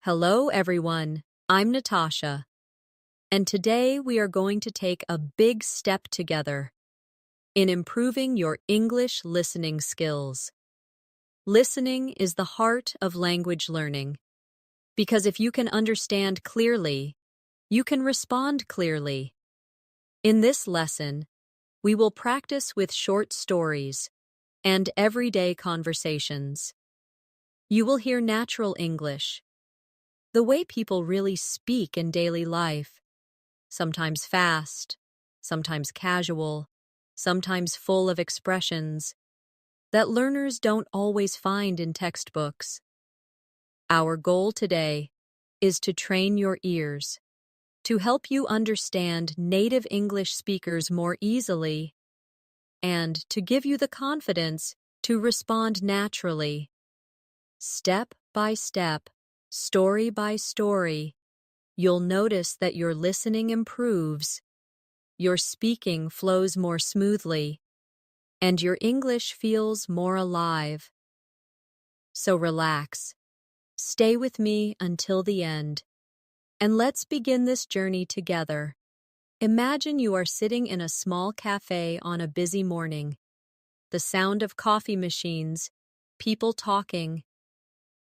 Hello, everyone. I'm Natasha, and today we are going to take a big step together in improving your English listening skills. Listening is the heart of language learning, because if you can understand clearly, you can respond clearly. In this lesson, we will practice with short stories and everyday conversations. You will hear natural English, the way people really speak in daily life, sometimes fast, sometimes casual, sometimes full of expressions that learners don't always find in textbooks. Our goal today is to train your ears, to help you understand native English speakers more easily, and to give you the confidence to respond naturally. Step by step, story by story, you'll notice that your listening improves, your speaking flows more smoothly, and your English feels more alive. So relax, stay with me until the end, and let's begin this journey together. Imagine you are sitting in a small cafe on a busy morning. The sound of coffee machines, people talking,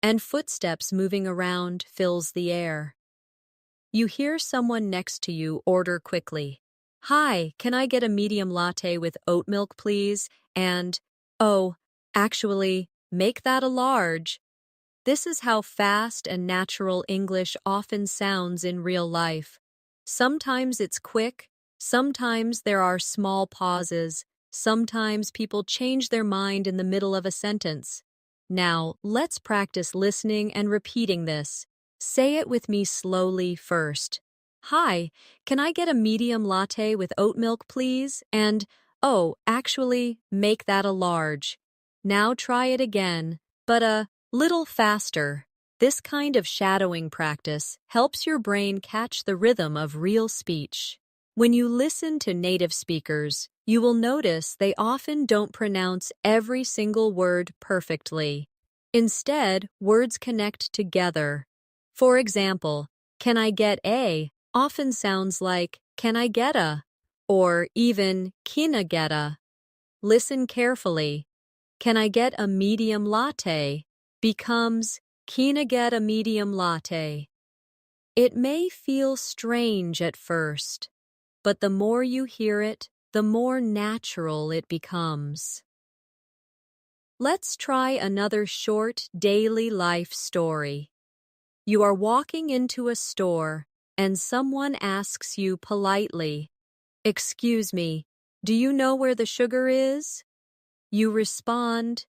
and footsteps moving around fills the air. You hear someone next to you order quickly. "Hi, can I get a medium latte with oat milk, please?" And, "Oh, actually, make that a large." This is how fast and natural English often sounds in real life. Sometimes it's quick, sometimes there are small pauses, sometimes people change their mind in the middle of a sentence. Now, let's practice listening and repeating this. Say it with me slowly first. "Hi, can I get a medium latte with oat milk, please?" And, "Oh, actually, make that a large." Now try it again, but a little faster. This kind of shadowing practice helps your brain catch the rhythm of real speech. When you listen to native speakers, you will notice they often don't pronounce every single word perfectly. Instead, words connect together. For example, "Can I get a" often sounds like "can I get a," or even "can I get a." Listen carefully. "Can I get a medium latte" becomes "can I get a medium latte." It may feel strange at first, but the more you hear it, the more natural it becomes. Let's try another short daily life story. You are walking into a store, and someone asks you politely, "Excuse me, do you know where the sugar is?" You respond,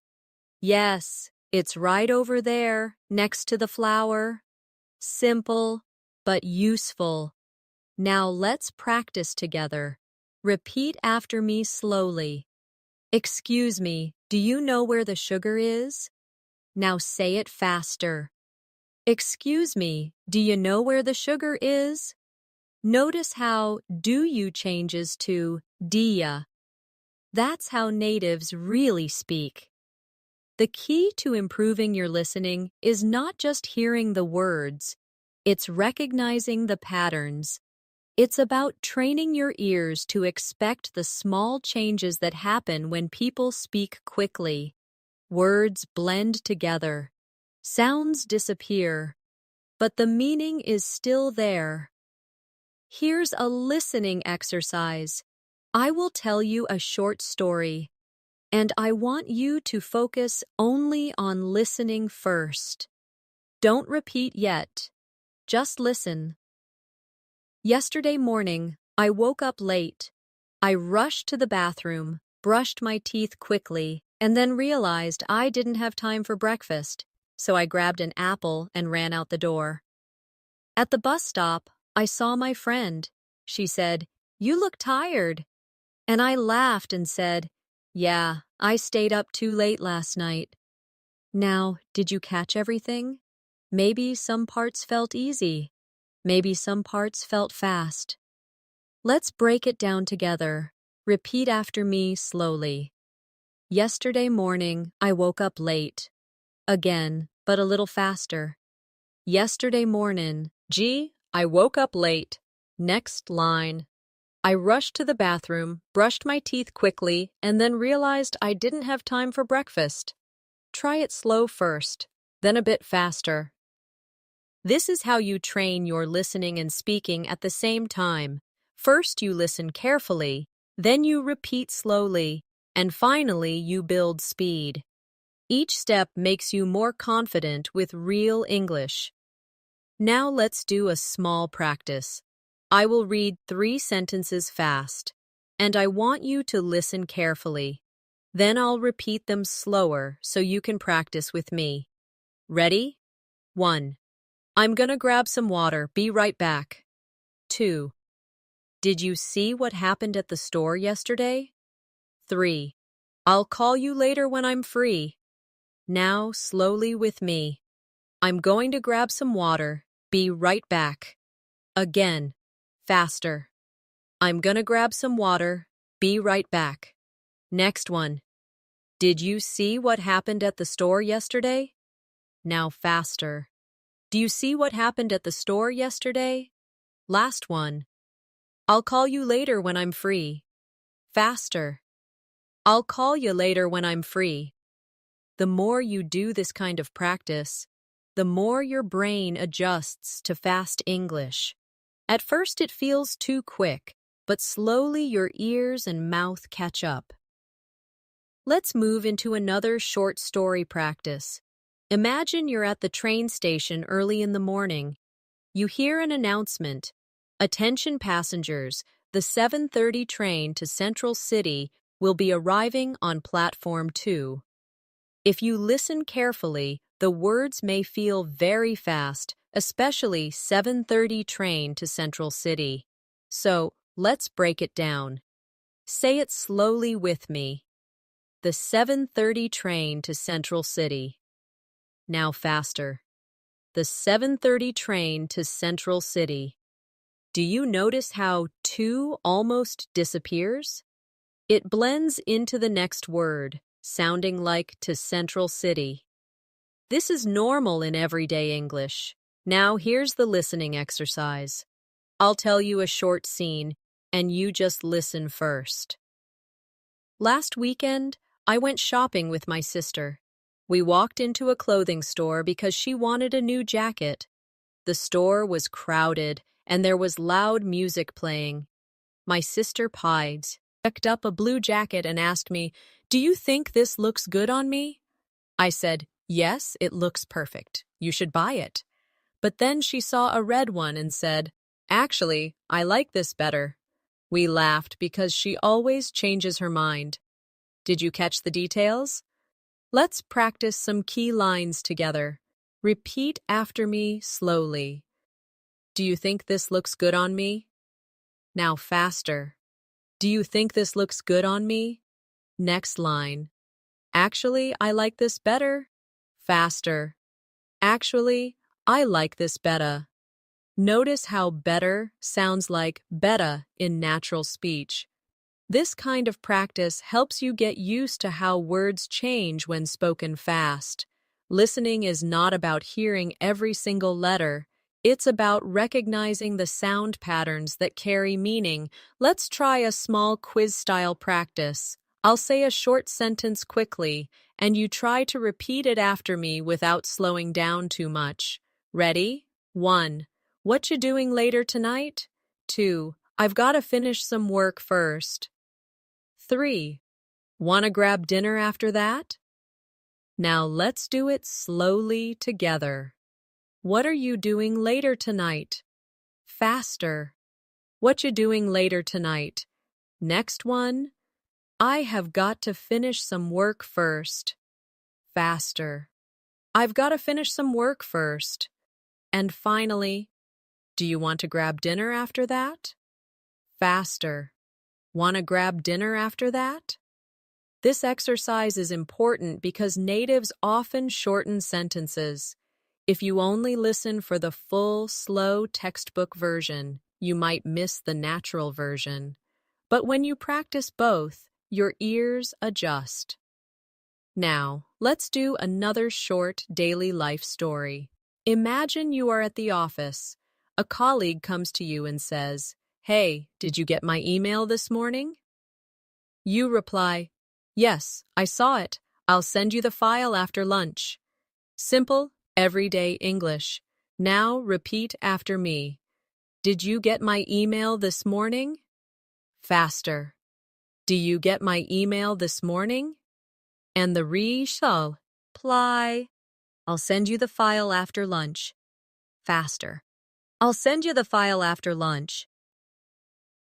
"Yes, it's right over there, next to the flour." Simple, but useful. Now let's practice together. Repeat after me slowly. "Excuse me, do you know where the sugar is?" Now say it faster. "Excuse me, do you know where the sugar is?" Notice how "do you" changes to "dia." That's how natives really speak. The key to improving your listening is not just hearing the words, it's recognizing the patterns. It's about training your ears to expect the small changes that happen when people speak quickly. Words blend together. Sounds disappear. But the meaning is still there. Here's a listening exercise. I will tell you a short story, and I want you to focus only on listening first. Don't repeat yet. Just listen. Yesterday morning, I woke up late. I rushed to the bathroom, brushed my teeth quickly, and then realized I didn't have time for breakfast, so I grabbed an apple and ran out the door. At the bus stop, I saw my friend. She said, "You look tired." And I laughed and said, "Yeah, I stayed up too late last night." Now, did you catch everything? Maybe some parts felt easy. Maybe some parts felt fast. Let's break it down together. Repeat after me slowly. Yesterday morning, I woke up late. Again, but a little faster. Yesterday morning. Gee, I woke up late. Next line. I rushed to the bathroom, brushed my teeth quickly, and then realized I didn't have time for breakfast. Try it slow first, then a bit faster. This is how you train your listening and speaking at the same time. First, you listen carefully, then you repeat slowly, and finally, you build speed. Each step makes you more confident with real English. Now let's do a small practice. I will read 3 sentences fast, and I want you to listen carefully. Then I'll repeat them slower so you can practice with me. Ready? 1. I'm gonna grab some water. Be right back. 2. Did you see what happened at the store yesterday? 3. I'll call you later when I'm free. Now, slowly with me. I'm going to grab some water. Be right back. Again, faster. I'm gonna grab some water. Be right back. Next one. Did you see what happened at the store yesterday? Now faster. Do you see what happened at the store yesterday? Last one. I'll call you later when I'm free. Faster. I'll call you later when I'm free. The more you do this kind of practice, the more your brain adjusts to fast English. At first it feels too quick, but slowly your ears and mouth catch up. Let's move into another short story practice. Imagine you're at the train station early in the morning. You hear an announcement. Attention passengers, the 7:30 train to Central City will be arriving on platform 2. If you listen carefully, the words may feel very fast, especially 7:30 train to Central City. So, let's break it down. Say it slowly with me. The 7:30 train to Central City. Now faster. The 7:30 train to Central City. Do you notice how 2 almost disappears? It blends into the next word, sounding like to Central City. This is normal in everyday English. Now here's the listening exercise. I'll tell you a short scene, and you just listen first. Last weekend, I went shopping with my sister. We walked into a clothing store because she wanted a new jacket. The store was crowded, and there was loud music playing. My sister picked up a blue jacket and asked me, "Do you think this looks good on me?" I said, "Yes, it looks perfect. You should buy it." But then she saw a red one and said, "Actually, I like this better." We laughed because she always changes her mind. Did you catch the details? Let's practice some key lines together. Repeat after me slowly. Do you think this looks good on me? Now faster. Do you think this looks good on me? Next line. Actually, I like this better. Faster. Actually, I like this better. Notice how better sounds like betta in natural speech. This kind of practice helps you get used to how words change when spoken fast. Listening is not about hearing every single letter. It's about recognizing the sound patterns that carry meaning. Let's try a small quiz-style practice. I'll say a short sentence quickly, and you try to repeat it after me without slowing down too much. Ready? 1. What you doing later tonight? 2. I've got to finish some work first. 3. Wanna grab dinner after that? Now let's do it slowly together. What are you doing later tonight? Faster. What you doing later tonight? Next one. I have got to finish some work first. Faster. I've got to finish some work first. And finally, do you want to grab dinner after that? Faster. Want to grab dinner after that? This exercise is important because natives often shorten sentences. If you only listen for the full, slow textbook version, you might miss the natural version. But when you practice both, your ears adjust. Now, let's do another short daily life story. Imagine you are at the office. A colleague comes to you and says, "Hey, did you get my email this morning?" You reply, "Yes, I saw it. I'll send you the file after lunch." Simple, everyday English. Now repeat after me. Did you get my email this morning? Faster. Do you get my email this morning? And the shall reply, "I'll send you the file after lunch." Faster. I'll send you the file after lunch.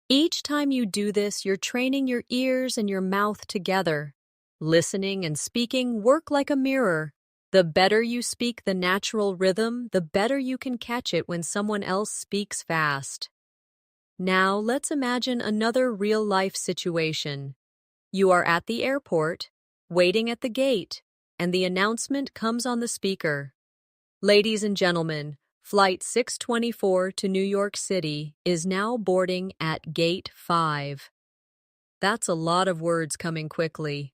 Each time you do this, you're training your ears and your mouth together. Listening and speaking work like a mirror. The better you speak the natural rhythm, the better you can catch it when someone else speaks fast. Now let's imagine another real-life situation. You are at the airport, waiting at the gate, and the announcement comes on the speaker. "Ladies and gentlemen, Flight 624 to New York City is now boarding at Gate 5. That's a lot of words coming quickly.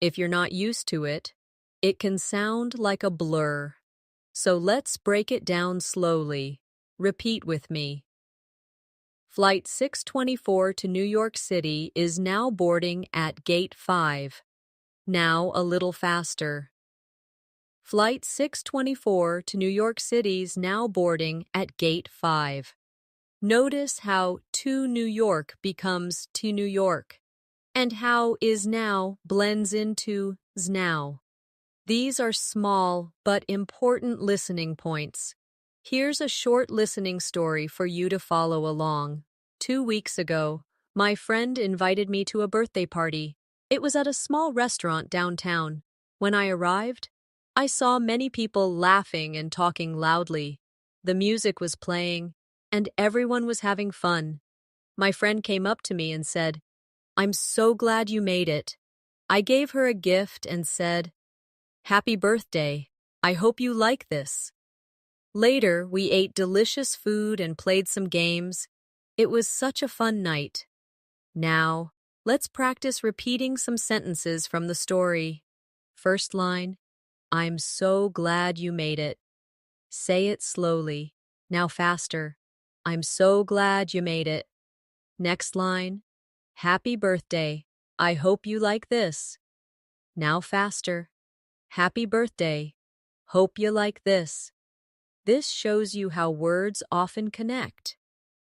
If you're not used to it, it can sound like a blur. So let's break it down slowly. Repeat with me. Flight 624 to New York City is now boarding at Gate 5. Now a little faster. Flight 624 to New York City's now boarding at Gate 5. Notice how to New York becomes to New York, and how is now blends into s now. These are small but important listening points. Here's a short listening story for you to follow along. 2 weeks ago, my friend invited me to a birthday party. It was at a small restaurant downtown. When I arrived, I saw many people laughing and talking loudly. The music was playing, and everyone was having fun. My friend came up to me and said, "I'm so glad you made it." I gave her a gift and said, "Happy birthday. I hope you like this." Later, we ate delicious food and played some games. It was such a fun night. Now, let's practice repeating some sentences from the story. First line, "I'm so glad you made it." Say it slowly. Now faster. "I'm so glad you made it." Next line, "Happy birthday. I hope you like this." Now faster. "Happy birthday. Hope you like this." This shows you how words often connect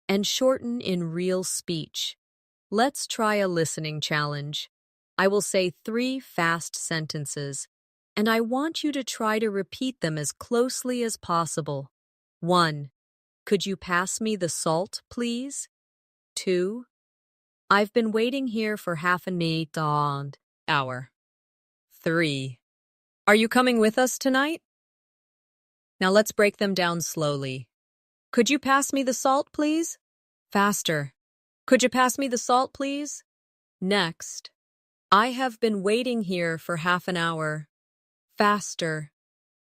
and shorten in real speech. Let's try a listening challenge. I will say 3 fast sentences, and I want you to try to repeat them as closely as possible. 1. Could you pass me the salt, please? 2. I've been waiting here for half an hour. 3. Are you coming with us tonight? Now let's break them down slowly. Could you pass me the salt, please? Faster. Could you pass me the salt, please? Next. I have been waiting here for half an hour. Faster.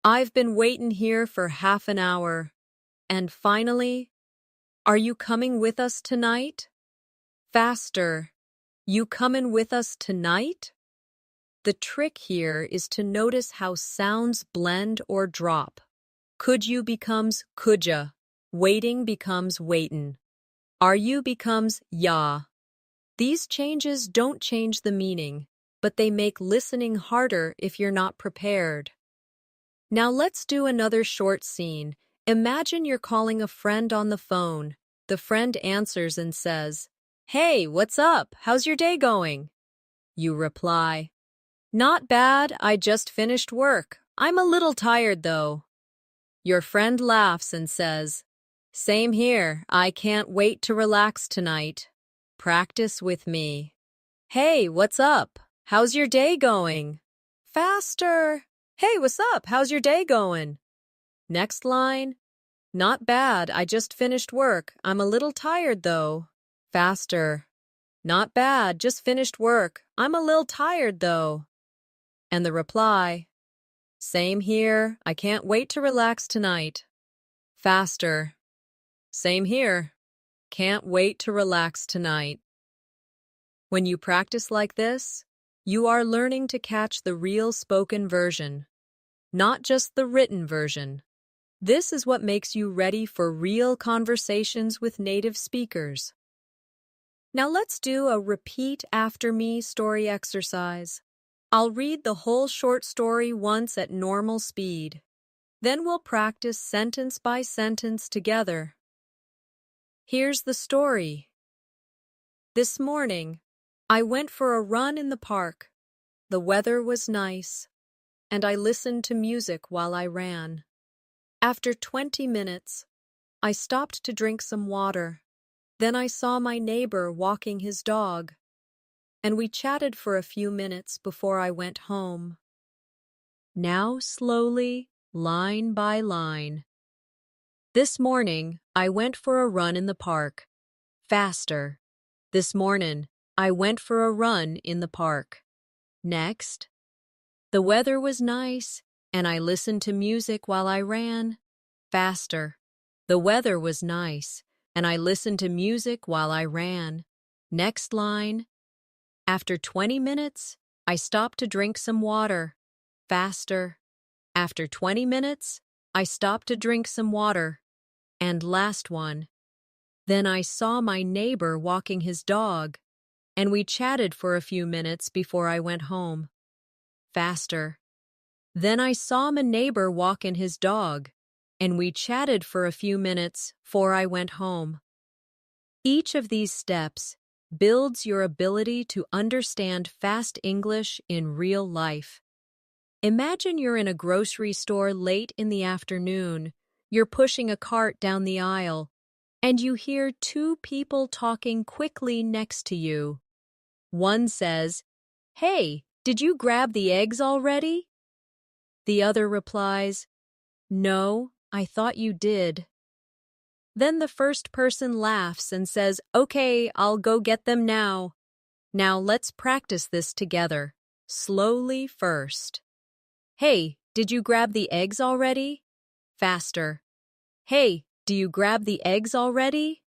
I've been waiting here for half an hour. And finally, are you coming with us tonight? Faster. You coming with us tonight? The trick here is to notice how sounds blend or drop. Could you becomes coulda. Waiting becomes waitin'. Are you becomes ya. These changes don't change the meaning, but they make listening harder if you're not prepared. Now let's do another short scene. Imagine you're calling a friend on the phone. The friend answers and says, "Hey, what's up? How's your day going?" You reply, "Not bad, I just finished work. I'm a little tired though." Your friend laughs and says, "Same here, I can't wait to relax tonight. Practice with me." "Hey, what's up? How's your day going?" Faster. "Hey, what's up? How's your day going?" Next line, "Not bad, I just finished work. I'm a little tired though." Faster. "Not bad, just finished work. I'm a little tired though." And the reply, "Same here, I can't wait to relax tonight." Faster. "Same here. Can't wait to relax tonight." When you practice like this, you are learning to catch the real spoken version, not just the written version. This is what makes you ready for real conversations with native speakers. Now let's do a repeat after me story exercise. I'll read the whole short story once at normal speed. Then we'll practice sentence by sentence together. Here's the story. This morning, I went for a run in the park. The weather was nice, and I listened to music while I ran. After 20 minutes, I stopped to drink some water. Then I saw my neighbor walking his dog, and we chatted for a few minutes before I went home. Now slowly, line by line. This morning, I went for a run in the park. Faster. This morning, I went for a run in the park. Next. The weather was nice, and I listened to music while I ran. Faster. The weather was nice, and I listened to music while I ran. Next line. After 20 minutes, I stopped to drink some water. Faster. After 20 minutes, I stopped to drink some water. And last one. Then I saw my neighbor walking his dog, and we chatted for a few minutes before I went home. Faster. Then I saw my neighbor walking his dog, and we chatted for a few minutes before I went home. Each of these steps builds your ability to understand fast English in real life. Imagine you're in a grocery store late in the afternoon. You're pushing a cart down the aisle, and you hear two people talking quickly next to you. One says, "Hey, did you grab the eggs already?" The other replies, "No, I thought you did." Then the first person laughs and says, "Okay, I'll go get them now." Now let's practice this together. Slowly first. "Hey, did you grab the eggs already?" Faster. "Hey, do you grab the eggs already?"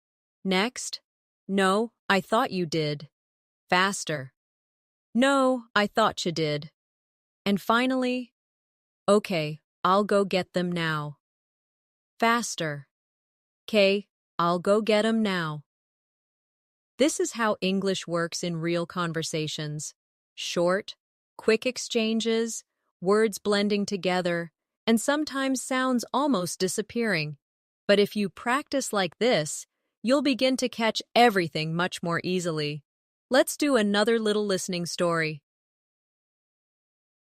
Next. "No, I thought you did." Faster. "No, I thought you did." And finally, "Okay, I'll go get them now." Faster. "'Kay, I'll go get 'em now." This is how English works in real conversations. Short, quick exchanges, words blending together, and sometimes sounds almost disappearing. But if you practice like this, you'll begin to catch everything much more easily. Let's do another little listening story.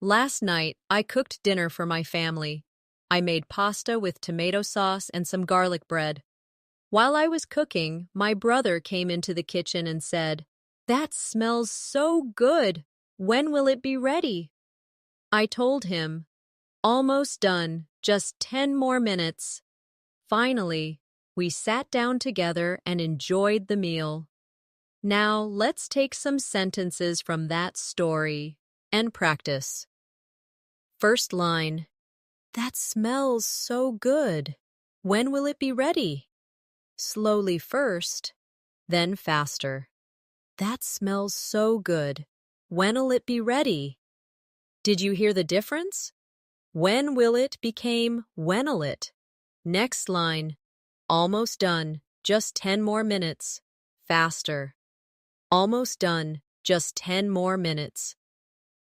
Last night, I cooked dinner for my family. I made pasta with tomato sauce and some garlic bread. While I was cooking, my brother came into the kitchen and said, "That smells so good. When will it be ready?" I told him, "Almost done, just 10 more minutes." Finally, we sat down together and enjoyed the meal. Now, let's take some sentences from that story and practice. First line. That smells so good. When will it be ready? Slowly first, then faster. That smells so good. When'll it be ready? Did you hear the difference? When will it became when'll it? Next line. Almost done, just 10 more minutes. Faster. Almost done, just 10 more minutes.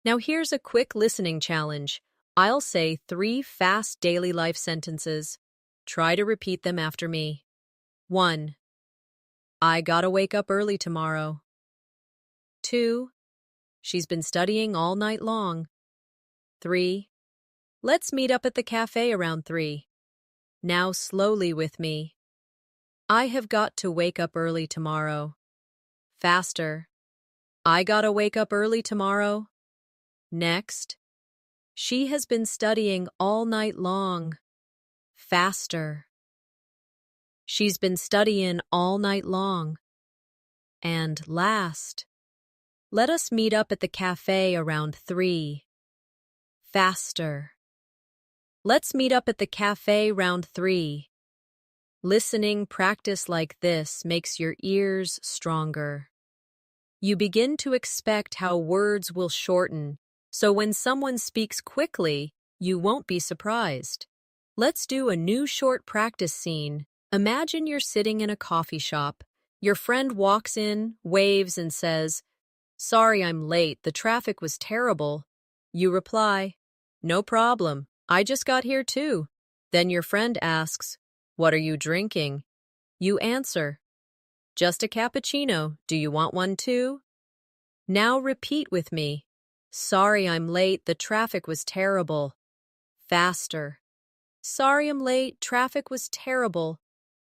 Now here's a quick listening challenge. I'll say 3 fast daily life sentences. Try to repeat them after me. 1. I gotta wake up early tomorrow. 2. She's been studying all night long. 3. Let's meet up at the cafe around 3. Now slowly with me. I have got to wake up early tomorrow. Faster. I gotta wake up early tomorrow. Next. She has been studying all night long. Faster. She's been studying all night long. And last. Let us meet up at the cafe around 3. Faster. Let's meet up at the cafe round 3. Listening practice like this makes your ears stronger. You begin to expect how words will shorten, so when someone speaks quickly, you won't be surprised. Let's do a new short practice scene. Imagine you're sitting in a coffee shop. Your friend walks in, waves, and says, "Sorry I'm late, the traffic was terrible." You reply, "No problem, I just got here too." Then your friend asks, "What are you drinking?" You answer, "Just a cappuccino, do you want one too?" Now repeat with me. "Sorry I'm late, the traffic was terrible." Faster. "Sorry I'm late, traffic was terrible."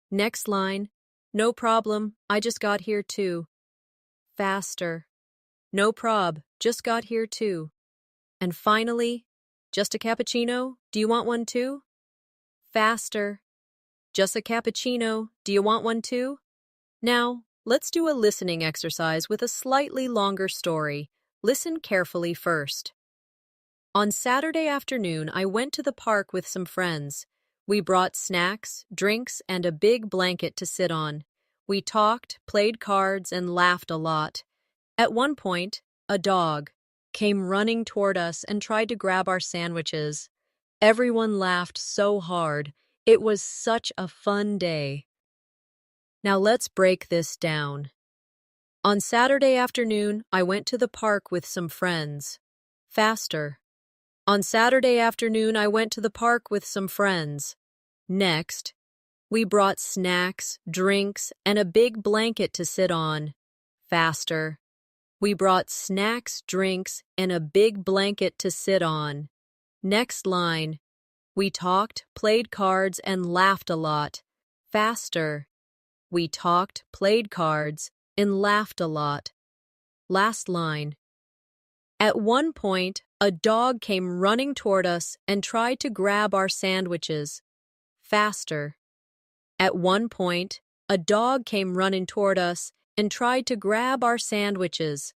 Next line, "No problem, I just got here too." Faster. "No prob, just got here too." And finally, "Just a cappuccino, do you want one too?" Faster. "Just a cappuccino, do you want one too?" Now, let's do a listening exercise with a slightly longer story. Listen carefully first. On Saturday afternoon, I went to the park with some friends. We brought snacks, drinks, and a big blanket to sit on. We talked, played cards, and laughed a lot. At one point, a dog came running toward us and tried to grab our sandwiches. Everyone laughed so hard. It was such a fun day. Now let's break this down. On Saturday afternoon, I went to the park with some friends. Faster. On Saturday afternoon, I went to the park with some friends. Next, we brought snacks, drinks, and a big blanket to sit on. Faster. We brought snacks, drinks, and a big blanket to sit on. Next line. We talked, played cards, and laughed a lot. Faster. We talked, played cards, and laughed a lot. Last line. At one point, a dog came running toward us and tried to grab our sandwiches. Faster. At one point, a dog came running toward us and tried to grab our sandwiches.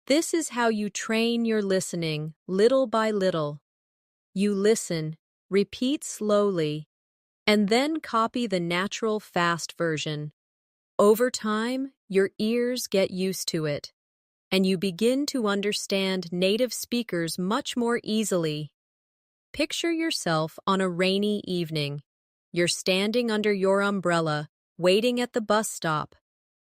This is how you train your listening, little by little. You listen, repeat slowly, and then copy the natural fast version. Over time, your ears get used to it, and you begin to understand native speakers much more easily. Picture yourself on a rainy evening. You're standing under your umbrella, waiting at the bus stop.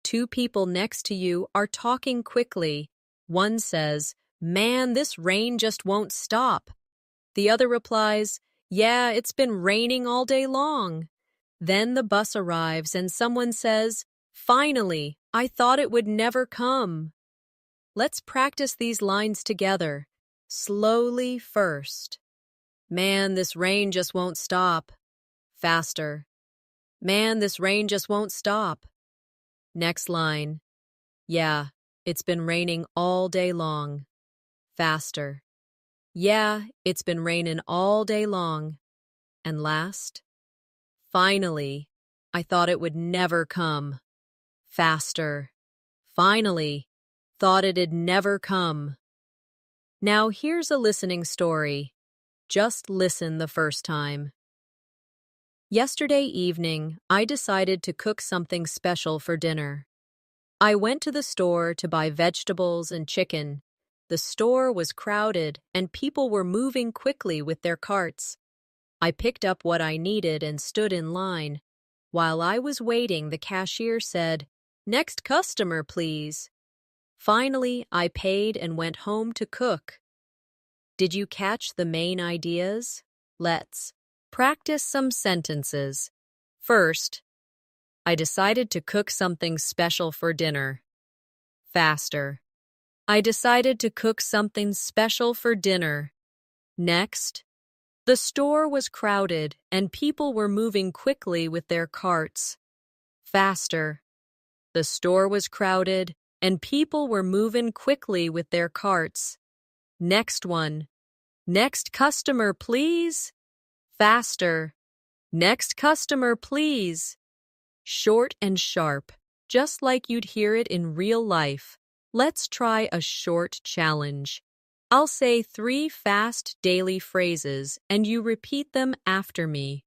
Two people next to you are talking quickly. One says, "Man, this rain just won't stop." The other replies, "Yeah, it's been raining all day long." Then the bus arrives and someone says, "Finally, I thought it would never come." Let's practice these lines together. Slowly first. "Man, this rain just won't stop." Faster. "Man, this rain just won't stop." Next line. "Yeah, it's been raining all day long." Faster. "Yeah, it's been raining all day long." And last. "Finally, I thought it would never come." Faster. "Finally, thought it'd never come." Now here's a listening story. Just listen the first time. Yesterday evening, I decided to cook something special for dinner. I went to the store to buy vegetables and chicken. The store was crowded and people were moving quickly with their carts. I picked up what I needed and stood in line. While I was waiting, the cashier said, "Next customer, please." Finally, I paid and went home to cook. Did you catch the main ideas? Let's practice some sentences. First, I decided to cook something special for dinner. Faster. I decided to cook something special for dinner. Next, the store was crowded and people were moving quickly with their carts. Faster. The store was crowded and people were moving quickly with their carts. Next one. Next customer, please. Faster. Next customer, please. Short and sharp, just like you'd hear it in real life. Let's try a short challenge. I'll say 3 fast daily phrases and you repeat them after me.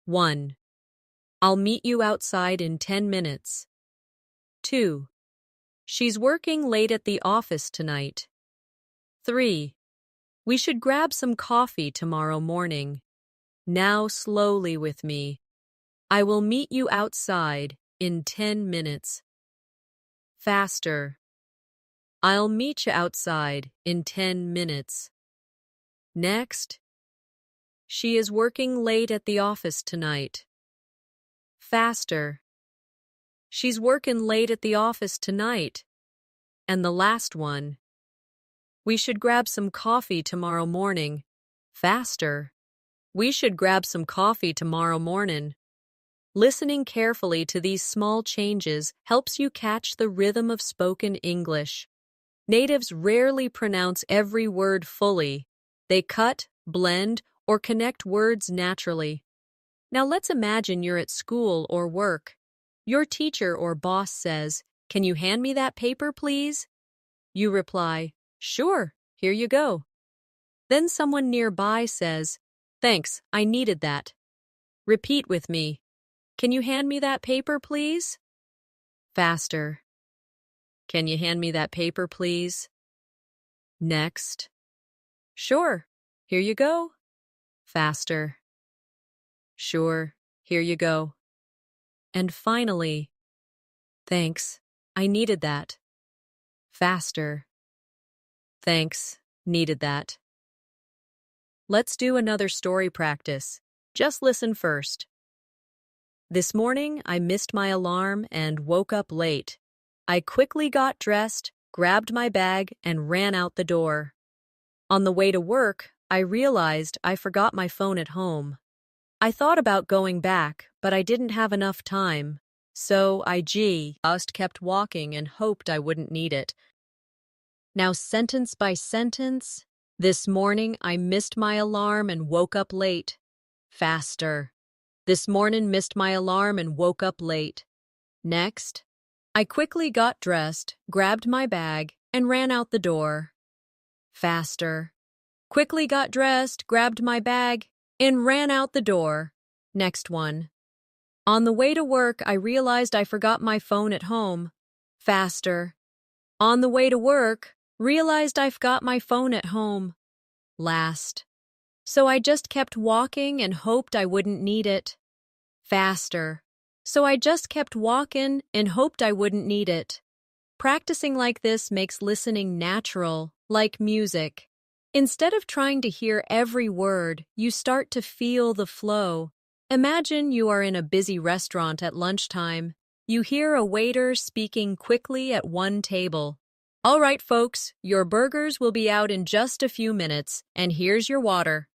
1. I'll meet you outside in 10 minutes. 2. She's working late at the office tonight. 3. We should grab some coffee tomorrow morning. Now slowly with me. I will meet you outside in 10 minutes. Faster. I'll meet you outside in 10 minutes. Next. She is working late at the office tonight. Faster. She's working late at the office tonight. And the last one. We should grab some coffee tomorrow morning. Faster. We should grab some coffee tomorrow morning. Listening carefully to these small changes helps you catch the rhythm of spoken English. Natives rarely pronounce every word fully. They cut, blend, or connect words naturally. Now let's imagine you're at school or work. Your teacher or boss says, "Can you hand me that paper, please?" You reply, "Sure, here you go." Then someone nearby says, "Thanks, I needed that." Repeat with me. "Can you hand me that paper, please?" Faster. "Can you hand me that paper, please?" Next. "Sure, here you go." Faster. "Sure, here you go." And finally, "Thanks, I needed that." Faster. "Thanks, needed that." Let's do another story practice. Just listen first. This morning, I missed my alarm and woke up late. I quickly got dressed, grabbed my bag, and ran out the door. On the way to work, I realized I forgot my phone at home. I thought about going back, but I didn't have enough time. So I just kept walking and hoped I wouldn't need it. Now, sentence by sentence. This morning, I missed my alarm and woke up late. Faster. This morning, missed my alarm and woke up late. Next. I quickly got dressed, grabbed my bag, and ran out the door. Faster. Quickly got dressed, grabbed my bag, and ran out the door. Next one. On the way to work, I realized I forgot my phone at home. Faster. On the way to work, realized I forgot my phone at home. Last. So I just kept walking and hoped I wouldn't need it. Faster. So I just kept walking and hoped I wouldn't need it. Practicing like this makes listening natural, like music. Instead of trying to hear every word, you start to feel the flow. Imagine you are in a busy restaurant at lunchtime. You hear a waiter speaking quickly at one table. "All right, folks, your burgers will be out in just a few minutes, and here's your water."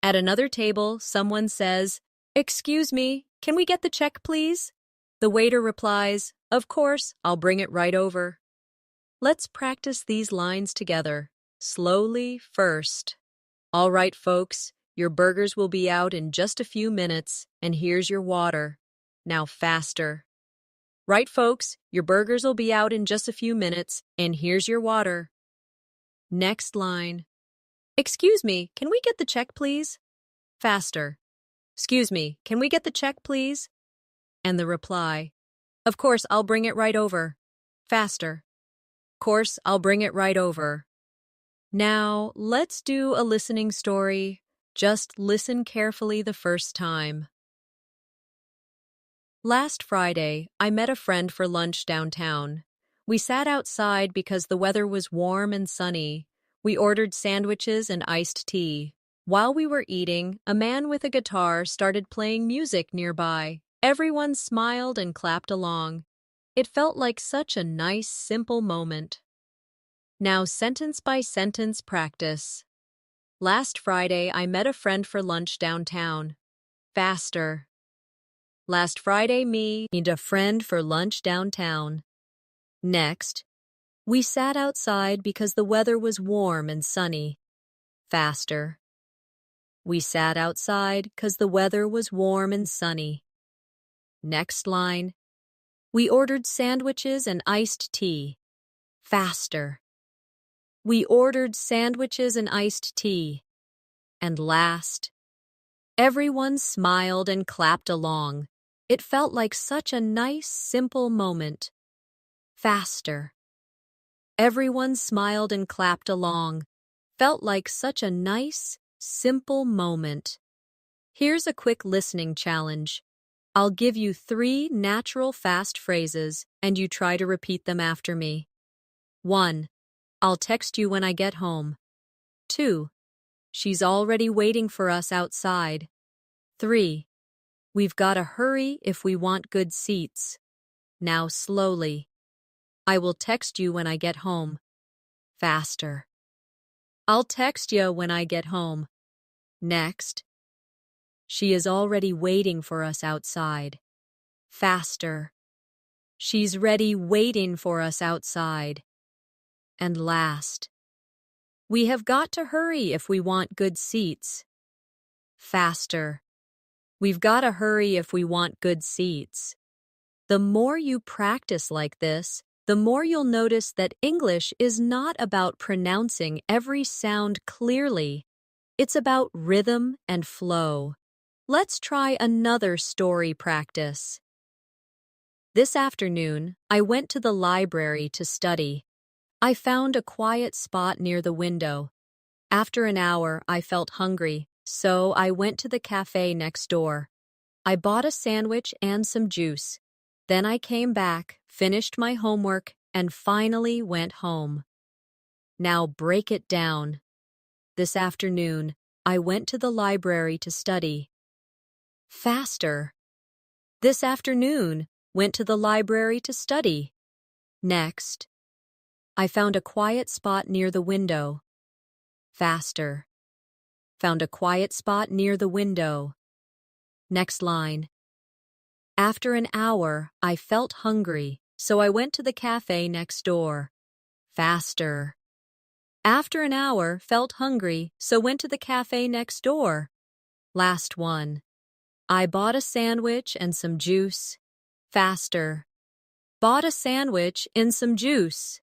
At another table, someone says, "Excuse me, can we get the check, please?" The waiter replies, "Of course, I'll bring it right over." Let's practice these lines together. Slowly first. "All right, folks, your burgers will be out in just a few minutes, and here's your water." Now faster. "Right, folks, your burgers will be out in just a few minutes, and here's your water." Next line. "Excuse me, can we get the check, please?" Faster. "Excuse me, can we get the check, please?" And the reply, "Of course, I'll bring it right over." Faster. "Of course, I'll bring it right over." Now, let's do a listening story. Just listen carefully the first time. Last Friday, I met a friend for lunch downtown. We sat outside because the weather was warm and sunny. We ordered sandwiches and iced tea. While we were eating, a man with a guitar started playing music nearby. Everyone smiled and clapped along. It felt like such a nice, simple moment. Now, sentence by sentence practice. Last Friday, I met a friend for lunch downtown. Faster. Last Friday, me and a friend for lunch downtown. Next, we sat outside because the weather was warm and sunny. Faster. We sat outside because the weather was warm and sunny. Next line. We ordered sandwiches and iced tea. Faster. We ordered sandwiches and iced tea. And last. Everyone smiled and clapped along. It felt like such a nice, simple moment. Faster. Everyone smiled and clapped along. Felt like such a nice, simple moment. Here's a quick listening challenge. I'll give you 3 natural fast phrases and you try to repeat them after me. 1. I'll text you when I get home. 2. She's already waiting for us outside. 3. We've gotta hurry if we want good seats. Now slowly. I will text you when I get home. Faster. I'll text you when I get home. Next. She is already waiting for us outside. Faster. She's ready waiting for us outside. And last. We have got to hurry if we want good seats. Faster. We've got to hurry if we want good seats. The more you practice like this, the more you'll notice that English is not about pronouncing every sound clearly. It's about rhythm and flow. Let's try another story practice. This afternoon, I went to the library to study. I found a quiet spot near the window. After an hour, I felt hungry, so I went to the cafe next door. I bought a sandwich and some juice. Then I came back, finished my homework, and finally went home. Now break it down. This afternoon, I went to the library to study. Faster. This afternoon, went to the library to study. Next. I found a quiet spot near the window. Faster. Found a quiet spot near the window. Next line. After an hour, I felt hungry, so I went to the cafe next door. Faster. After an hour, felt hungry, so went to the cafe next door. Last one. I bought a sandwich and some juice. Faster. Bought a sandwich and some juice.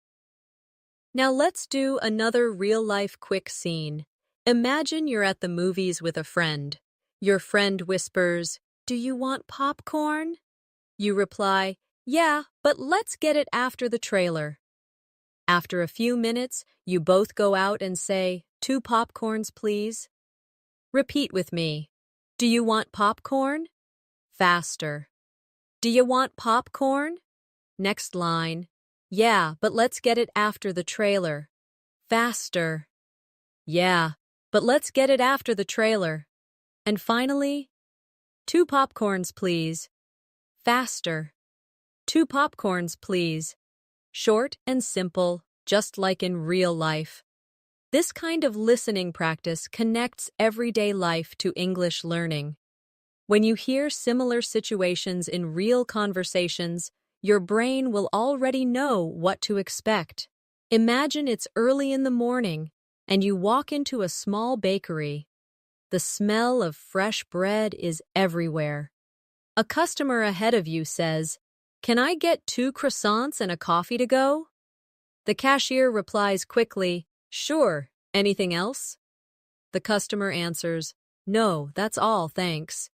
Now let's do another real-life quick scene. Imagine you're at the movies with a friend. Your friend whispers, "Do you want popcorn?" You reply, "Yeah, but let's get it after the trailer." After a few minutes, you both go out and say, "2 popcorns, please." Repeat with me. Do you want popcorn? Faster. Do you want popcorn? Next line. Yeah, but let's get it after the trailer. Faster. Yeah, but let's get it after the trailer. And finally, 2 popcorns, please. Faster. 2 popcorns, please. Short and simple, just like in real life. This kind of listening practice connects everyday life to English learning. When you hear similar situations in real conversations, your brain will already know what to expect. Imagine it's early in the morning, and you walk into a small bakery. The smell of fresh bread is everywhere. A customer ahead of you says, "Can I get 2 croissants and a coffee to go?" The cashier replies quickly, "Sure, anything else?" The customer answers, "No, that's all, thanks."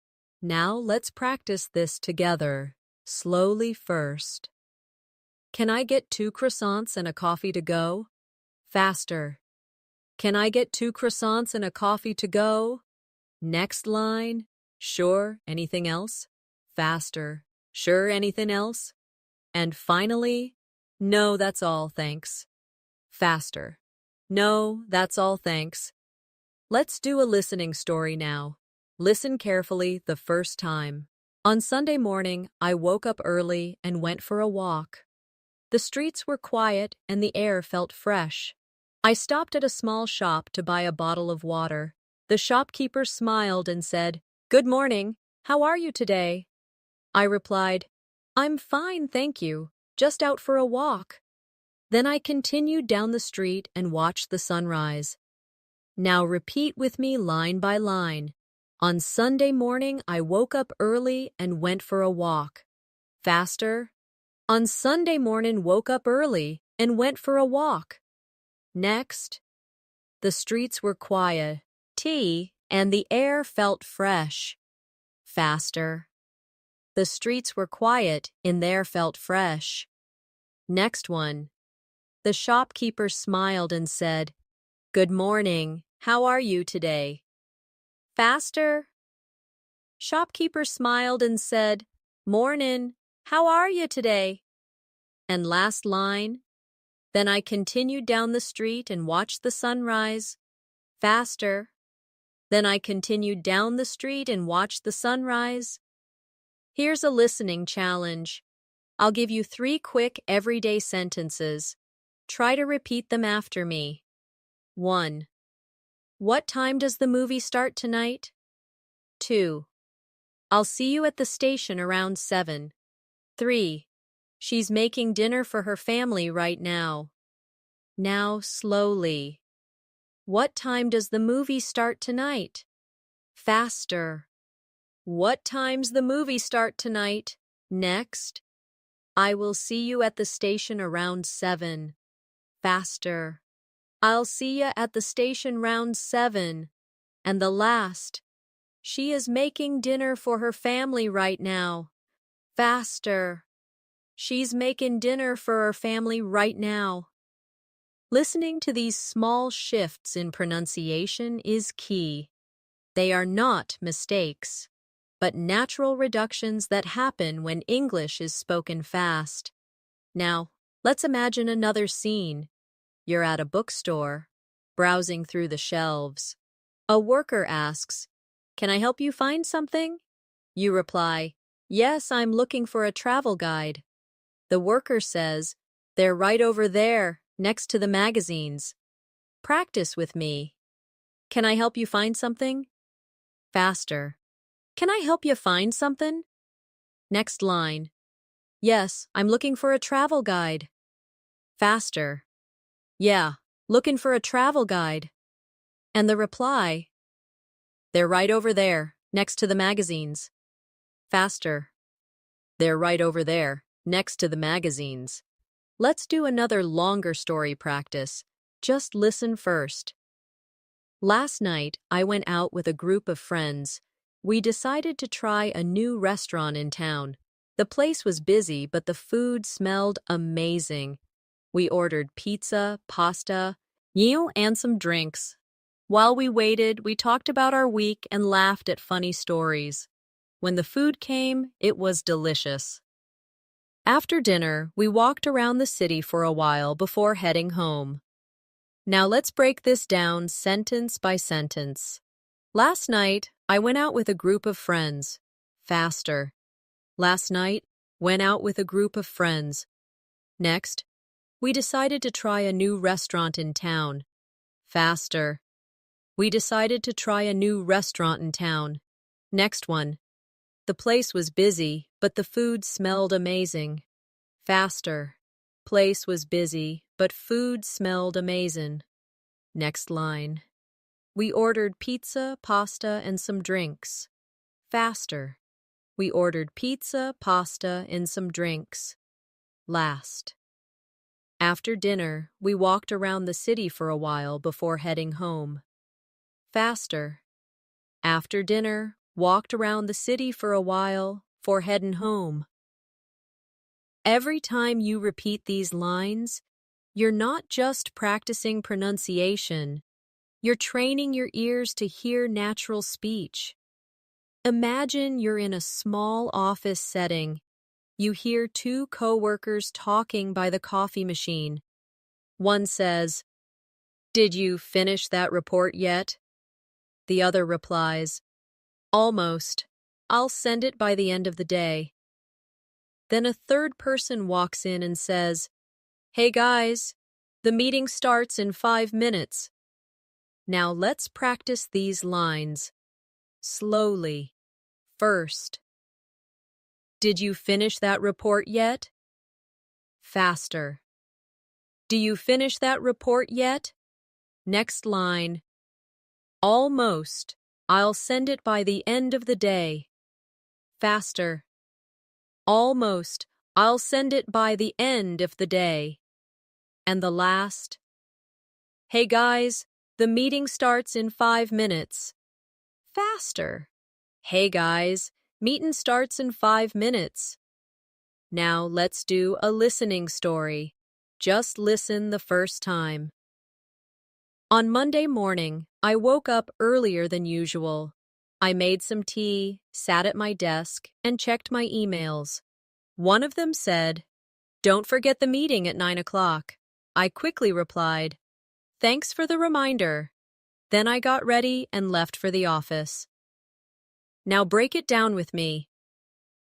Now let's practice this together. Slowly first. Can I get 2 croissants and a coffee to go? Faster. Can I get 2 croissants and a coffee to go? Next line. Sure, anything else? Faster. Sure, anything else? And finally, no, that's all, thanks. Faster. No, that's all, thanks. Let's do a listening story now. Listen carefully the first time. On Sunday morning, I woke up early and went for a walk. The streets were quiet and the air felt fresh. I stopped at a small shop to buy a bottle of water. The shopkeeper smiled and said, "Good morning. How are you today?" I replied, "I'm fine, thank you. Just out for a walk." Then I continued down the street and watched the sunrise. Now repeat with me line by line. On Sunday morning, I woke up early and went for a walk. Faster. On Sunday morning, woke up early and went for a walk. Next. The streets were quiet, and the air felt fresh. Faster. The streets were quiet and the air felt fresh. Next one. The shopkeeper smiled and said, "Good morning. How are you today?" Faster. Shopkeeper smiled and said, "Mornin', how are you today?" And last line, then I continued down the street and watched the sunrise. Faster. Then I continued down the street and watched the sunrise. Here's a listening challenge. I'll give you 3 quick everyday sentences. Try to repeat them after me. 1. What time does the movie start tonight? 2. I'll see you at the station around 7. 3. She's making dinner for her family right now. Now slowly. What time does the movie start tonight? Faster. What time's the movie start tonight? Next. I will see you at the station around 7. Faster. I'll see you at the station round 7. And the last. She is making dinner for her family right now. Faster. She's making dinner for her family right now. Listening to these small shifts in pronunciation is key. They are not mistakes, but natural reductions that happen when English is spoken fast. Now, let's imagine another scene. You're at a bookstore, browsing through the shelves. A worker asks, "Can I help you find something?" You reply, "Yes, I'm looking for a travel guide." The worker says, "They're right over there, next to the magazines." Practice with me. Can I help you find something? Faster. Can I help you find something? Next line. Yes, I'm looking for a travel guide. Faster. Yeah, looking for a travel guide. And the reply. They're right over there, next to the magazines. Faster. They're right over there, next to the magazines. Let's do another longer story practice. Just listen first. Last night, I went out with a group of friends. We decided to try a new restaurant in town. The place was busy, but the food smelled amazing. We ordered pizza, pasta, and some drinks. While we waited, we talked about our week and laughed at funny stories. When the food came, it was delicious. After dinner, we walked around the city for a while before heading home. Now let's break this down sentence by sentence. Last night, I went out with a group of friends. Faster. Last night, went out with a group of friends. Next, we decided to try a new restaurant in town. Faster. We decided to try a new restaurant in town. Next one. The place was busy, but the food smelled amazing. Faster. Place was busy, but food smelled amazing. Next line. We ordered pizza, pasta, and some drinks. Faster. We ordered pizza, pasta, and some drinks. Last. After dinner, we walked around the city for a while before heading home. Faster. After dinner, walked around the city for a while for heading home. Every time you repeat these lines, you're not just practicing pronunciation, you're training your ears to hear natural speech. Imagine you're in a small office setting. You hear 2 coworkers talking by the coffee machine. One says, "Did you finish that report yet?" The other replies, "Almost. I'll send it by the end of the day." Then a third person walks in and says, "Hey guys, the meeting starts in 5 minutes." Now let's practice these lines. Slowly. First. Did you finish that report yet? Faster. Do you finish that report yet? Next line. Almost. I'll send it by the end of the day. Faster. Almost. I'll send it by the end of the day. And the last. Hey guys, the meeting starts in 5 minutes. Faster. Hey guys, meeting starts in 5 minutes. Now let's do a listening story. Just listen the first time. On Monday morning, I woke up earlier than usual. I made some tea, sat at my desk, and checked my emails. One of them said, "Don't forget the meeting at 9 o'clock." I quickly replied, "Thanks for the reminder." Then I got ready and left for the office. Now break it down with me.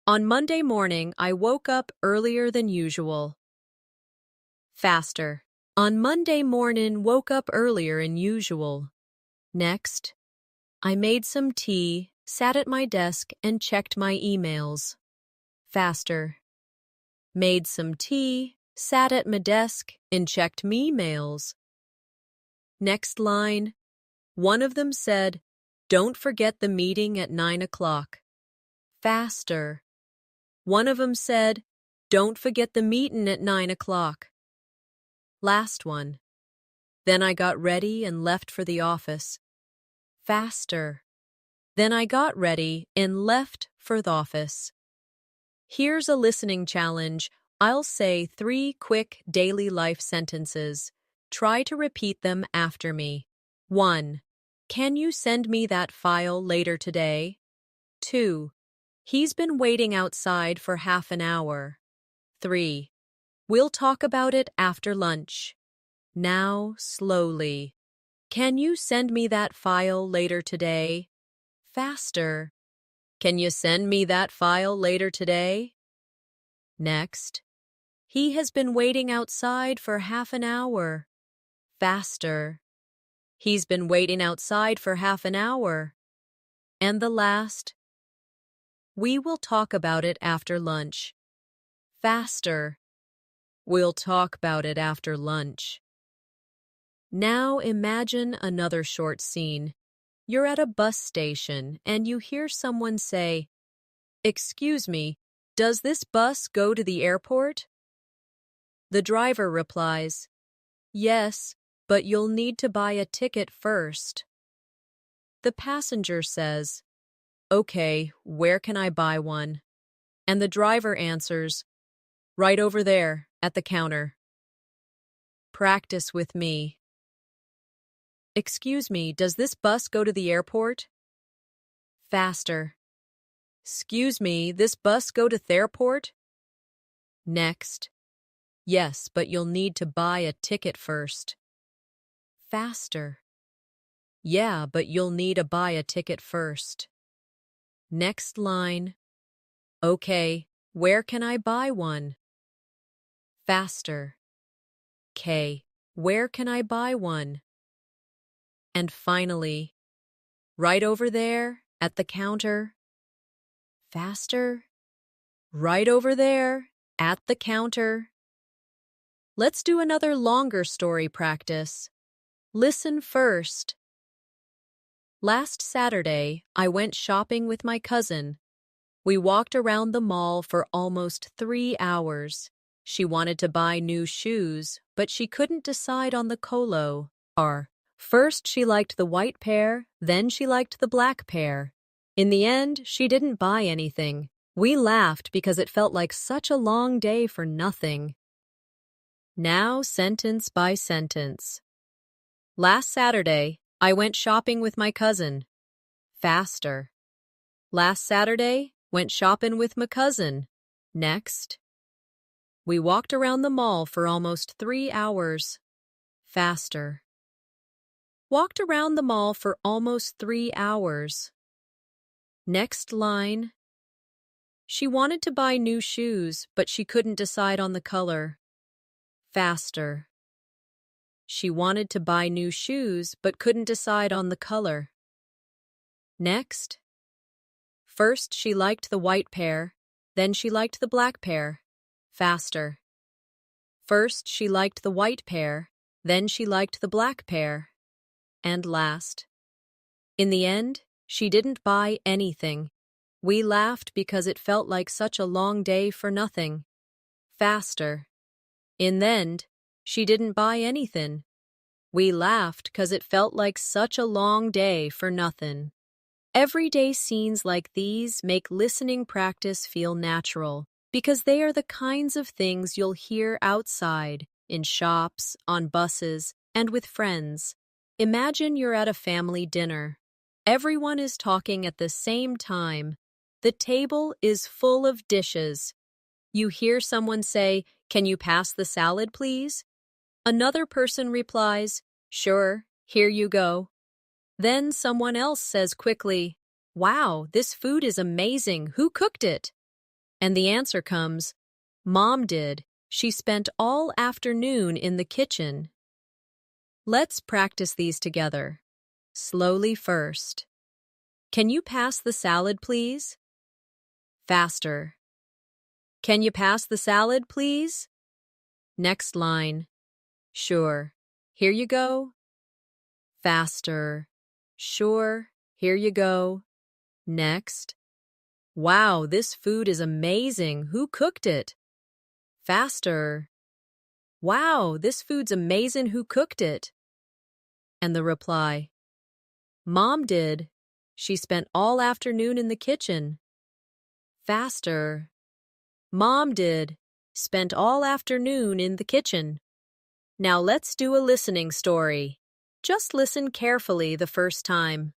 On Monday morning, I woke up earlier than usual. Faster. On Monday morning, woke up earlier than usual. Next, I made some tea, sat at my desk, and checked my emails. Faster. Made some tea, sat at my desk, and checked me emails. Next line. One of them said, "Don't forget the meeting at 9 o'clock. Faster. One of them said, "Don't forget the meeting at 9 o'clock. Last one. Then I got ready and left for the office. Faster. Then I got ready and left for the office. Here's a listening challenge. I'll say 3 quick daily life sentences. Try to repeat them after me. 1. Can you send me that file later today? 2. He's been waiting outside for half an hour. 3. We'll talk about it after lunch. Now, slowly. Can you send me that file later today? Faster. Can you send me that file later today? Next. He has been waiting outside for half an hour. Faster. He's been waiting outside for half an hour. And the last. We will talk about it after lunch. Faster. We'll talk about it after lunch. Now imagine another short scene. You're at a bus station and you hear someone say, "Excuse me, does this bus go to the airport?" The driver replies, "Yes, but you'll need to buy a ticket first." The passenger says, "Okay, where can I buy one?" And the driver answers, "Right over there, at the counter." Practice with me. Excuse me, does this bus go to the airport? Faster. Excuse me, this bus go to the airport? Next. Yes, but you'll need to buy a ticket first. Faster. Yeah, but you'll need to buy a ticket first. Next line. Okay, where can I buy one? Faster. Okay, where can I buy one? And finally, right over there, at the counter. Faster. Right over there, at the counter. Let's do another longer story practice. Listen first. Last Saturday, I went shopping with my cousin. We walked around the mall for almost 3 hours. She wanted to buy new shoes, but she couldn't decide on the color. First, she liked the white pair, then she liked the black pair. In the end, she didn't buy anything. We laughed because it felt like such a long day for nothing. Now, sentence by sentence. Last Saturday, I went shopping with my cousin. Faster. Last Saturday, went shopping with my cousin. Next. We walked around the mall for almost 3 hours. Faster. Walked around the mall for almost 3 hours. Next line. She wanted to buy new shoes, but she couldn't decide on the color. Faster. She wanted to buy new shoes, but couldn't decide on the color. Next. First, she liked the white pair, then she liked the black pair. Faster. First, she liked the white pair, then she liked the black pair. And last. In the end, she didn't buy anything. We laughed because it felt like such a long day for nothing. Faster. In the end, she didn't buy anything. We laughed 'cause it felt like such a long day for nothing. Everyday scenes like these make listening practice feel natural because they are the kinds of things you'll hear outside, in shops, on buses, and with friends. Imagine you're at a family dinner. Everyone is talking at the same time. The table is full of dishes. You hear someone say, "Can you pass the salad, please?" Another person replies, "Sure, here you go." Then someone else says quickly, "Wow, this food is amazing. Who cooked it?" And the answer comes, "Mom did. She spent all afternoon in the kitchen." Let's practice these together. Slowly first. Can you pass the salad, please? Faster. Can you pass the salad, please? Next line. Sure. Here you go. Faster. Sure. Here you go. Next. Wow, this food is amazing. Who cooked it? Faster. Wow, this food's amazing. Who cooked it? And the reply, Mom did. She spent all afternoon in the kitchen. Faster. Mom did. Spent all afternoon in the kitchen. Now let's do a listening story. Just listen carefully the first time.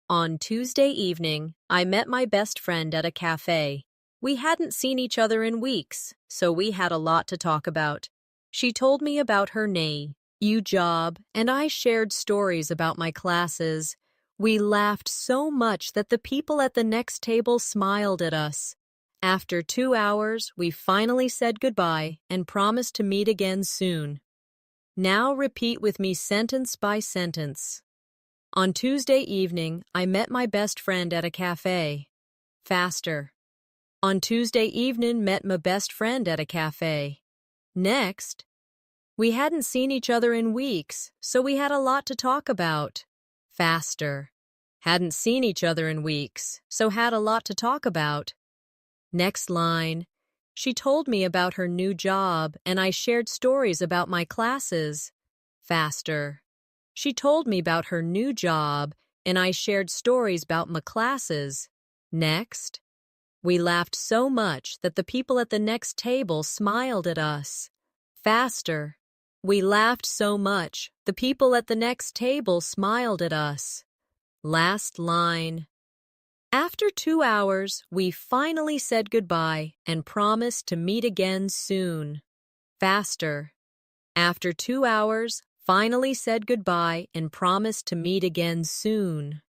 On Tuesday evening, I met my best friend at a cafe. We hadn't seen each other in weeks, so we had a lot to talk about. She told me about her new job, and I shared stories about my classes. We laughed so much that the people at the next table smiled at us. After 2 hours, we finally said goodbye and promised to meet again soon. Now repeat with me sentence by sentence. On Tuesday evening, I met my best friend at a cafe. Faster. On Tuesday evening, met my best friend at a cafe. Next. We hadn't seen each other in weeks, so we had a lot to talk about. Faster. Hadn't seen each other in weeks, so had a lot to talk about. Next line. She told me about her new job, and I shared stories about my classes. Faster. She told me about her new job, and I shared stories about my classes. Next. We laughed so much that the people at the next table smiled at us. Faster. We laughed so much, the people at the next table smiled at us. Last line. After 2 hours, we finally said goodbye and promised to meet again soon. Faster. After 2 hours, finally said goodbye and promised to meet again soon.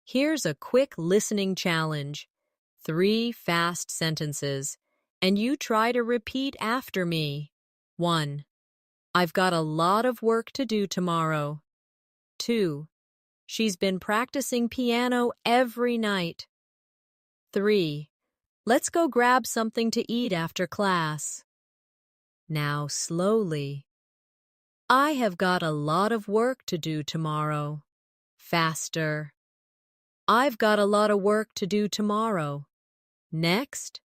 Here's a quick listening challenge. 3 fast sentences, and you try to repeat after me. 1. I've got a lot of work to do tomorrow. 2. She's been practicing piano every night. 3. Let's go grab something to eat after class. Now slowly. I have got a lot of work to do tomorrow. Faster. I've got a lot of work to do tomorrow. Next.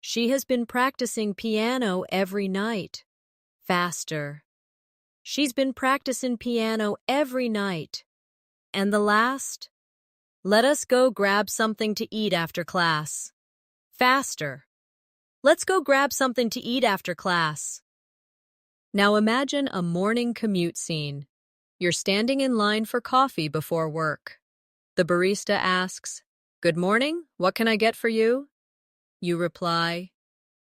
She has been practicing piano every night. Faster. She's been practicing piano every night. And the last. Let us go grab something to eat after class. Faster. Let's go grab something to eat after class. Now imagine a morning commute scene. You're standing in line for coffee before work. The barista asks, "Good morning, what can I get for you?" You reply,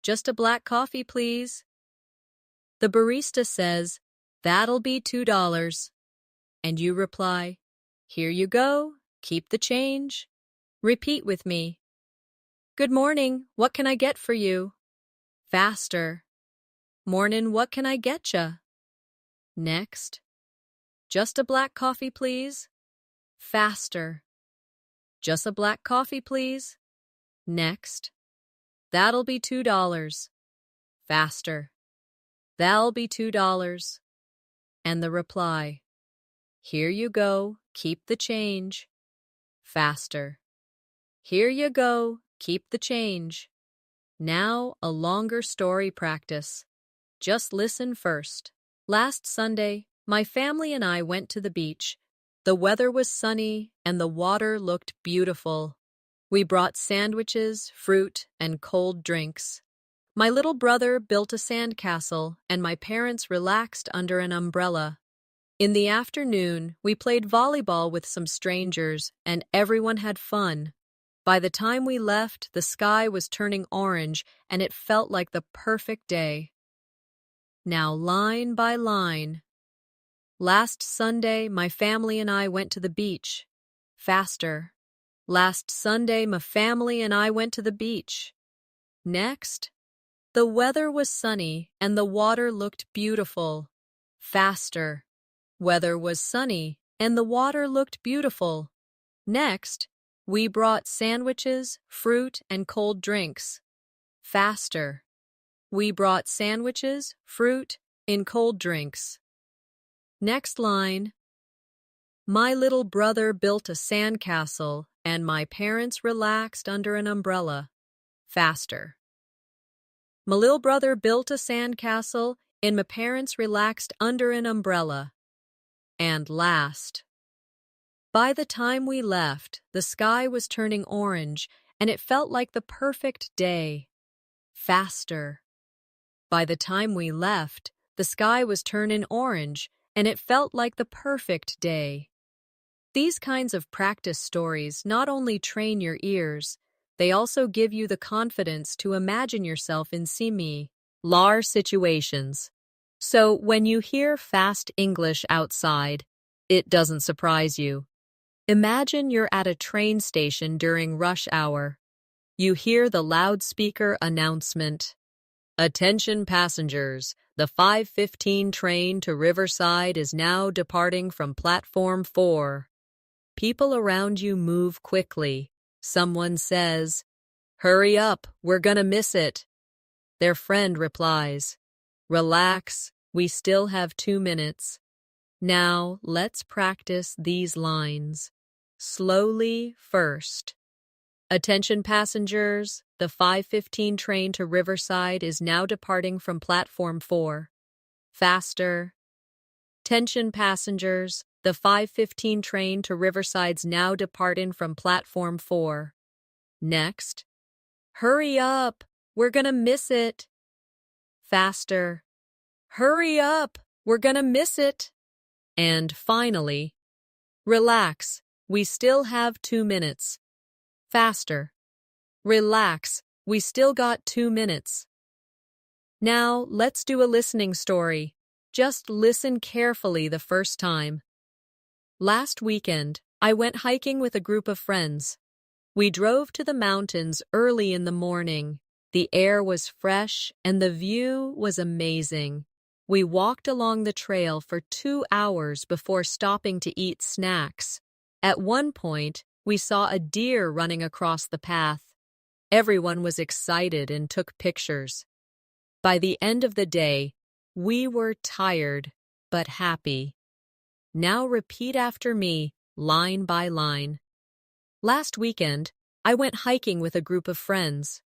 "Just a black coffee, please." The barista says, "That'll be $2. And you reply, "Here you go, keep the change." Repeat with me. Good morning, what can I get for you? Faster. Morning, what can I getcha? Next. Just a black coffee, please. Faster. Just a black coffee, please. Next. That'll be $2. Faster. That'll be $2. And the reply. Here you go, keep the change. Faster. Here you go, keep the change. Now a longer story practice. Just listen first. Last Sunday, my family and I went to the beach. The weather was sunny and the water looked beautiful. We brought sandwiches, fruit, and cold drinks. My little brother built a sandcastle and my parents relaxed under an umbrella. In the afternoon, we played volleyball with some strangers, and everyone had fun. By the time we left, the sky was turning orange, and it felt like the perfect day. Now, line by line. Last Sunday, my family and I went to the beach. Faster. Last Sunday, my family and I went to the beach. Next. The weather was sunny, and the water looked beautiful. Faster. Weather was sunny, and the water looked beautiful. Next, we brought sandwiches, fruit, and cold drinks. Faster. We brought sandwiches, fruit, and cold drinks. Next line. My little brother built a sandcastle, and my parents relaxed under an umbrella. Faster. My little brother built a sandcastle, and my parents relaxed under an umbrella. And last. By the time we left, the sky was turning orange, and it felt like the perfect day. Faster. By the time we left, the sky was turning orange, and it felt like the perfect day. These kinds of practice stories not only train your ears, they also give you the confidence to imagine yourself in similar situations. So when you hear fast English outside, it doesn't surprise you. Imagine you're at a train station during rush hour. You hear the loudspeaker announcement. Attention passengers, the 5:15 train to Riverside is now departing from platform 4. People around you move quickly. Someone says, "Hurry up, we're gonna miss it." Their friend replies, "Relax, we still have 2 minutes." Now, let's practice these lines. Slowly first. Attention passengers, the 5:15 train to Riverside is now departing from platform 4. Faster. Attention passengers, the 5:15 train to Riverside's now departing from platform 4. Next. Hurry up, we're gonna miss it. Faster. Hurry up, we're gonna miss it. And finally, relax, we still have 2 minutes. Faster. Relax, we still got 2 minutes. Now, let's do a listening story. Just listen carefully the first time. Last weekend, I went hiking with a group of friends. We drove to the mountains early in the morning. The air was fresh and the view was amazing. We walked along the trail for 2 hours before stopping to eat snacks. At one point, we saw a deer running across the path. Everyone was excited and took pictures. By the end of the day, we were tired but happy. Now repeat after me, line by line. Last weekend, I went hiking with a group of friends.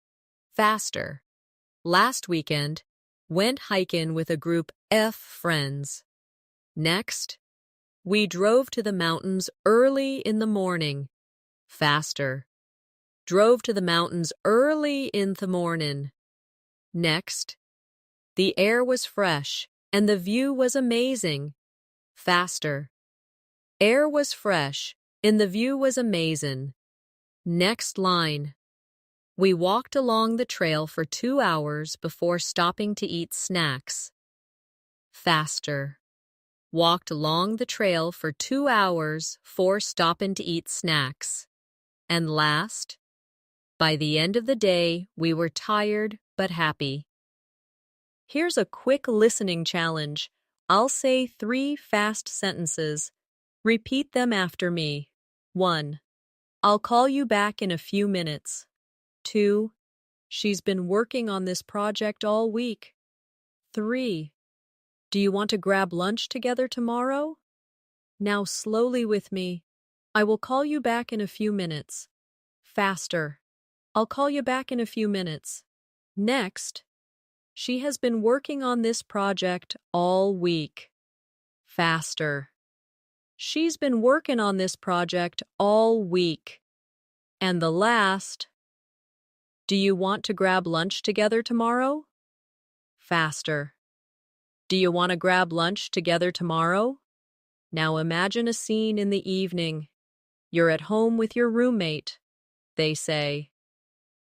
Faster. Last weekend, went hiking with a group of friends. Next, we drove to the mountains early in the morning. Faster. Drove to the mountains early in the morning. Next, the air was fresh and the view was amazing. Faster. Air was fresh and the view was amazing. Next line. We walked along the trail for 2 hours before stopping to eat snacks. Faster. Walked along the trail for 2 hours before stopping to eat snacks. And last, by the end of the day, we were tired but happy. Here's a quick listening challenge. I'll say 3 fast sentences. Repeat them after me. 1. I'll call you back in a few minutes. 2. She's been working on this project all week. 3. Do you want to grab lunch together tomorrow? Now slowly with me. I will call you back in a few minutes. Faster. I'll call you back in a few minutes. Next. She has been working on this project all week. Faster. She's been working on this project all week. And the last. Do you want to grab lunch together tomorrow? Faster. Do you want to grab lunch together tomorrow? Now imagine a scene in the evening. You're at home with your roommate. They say,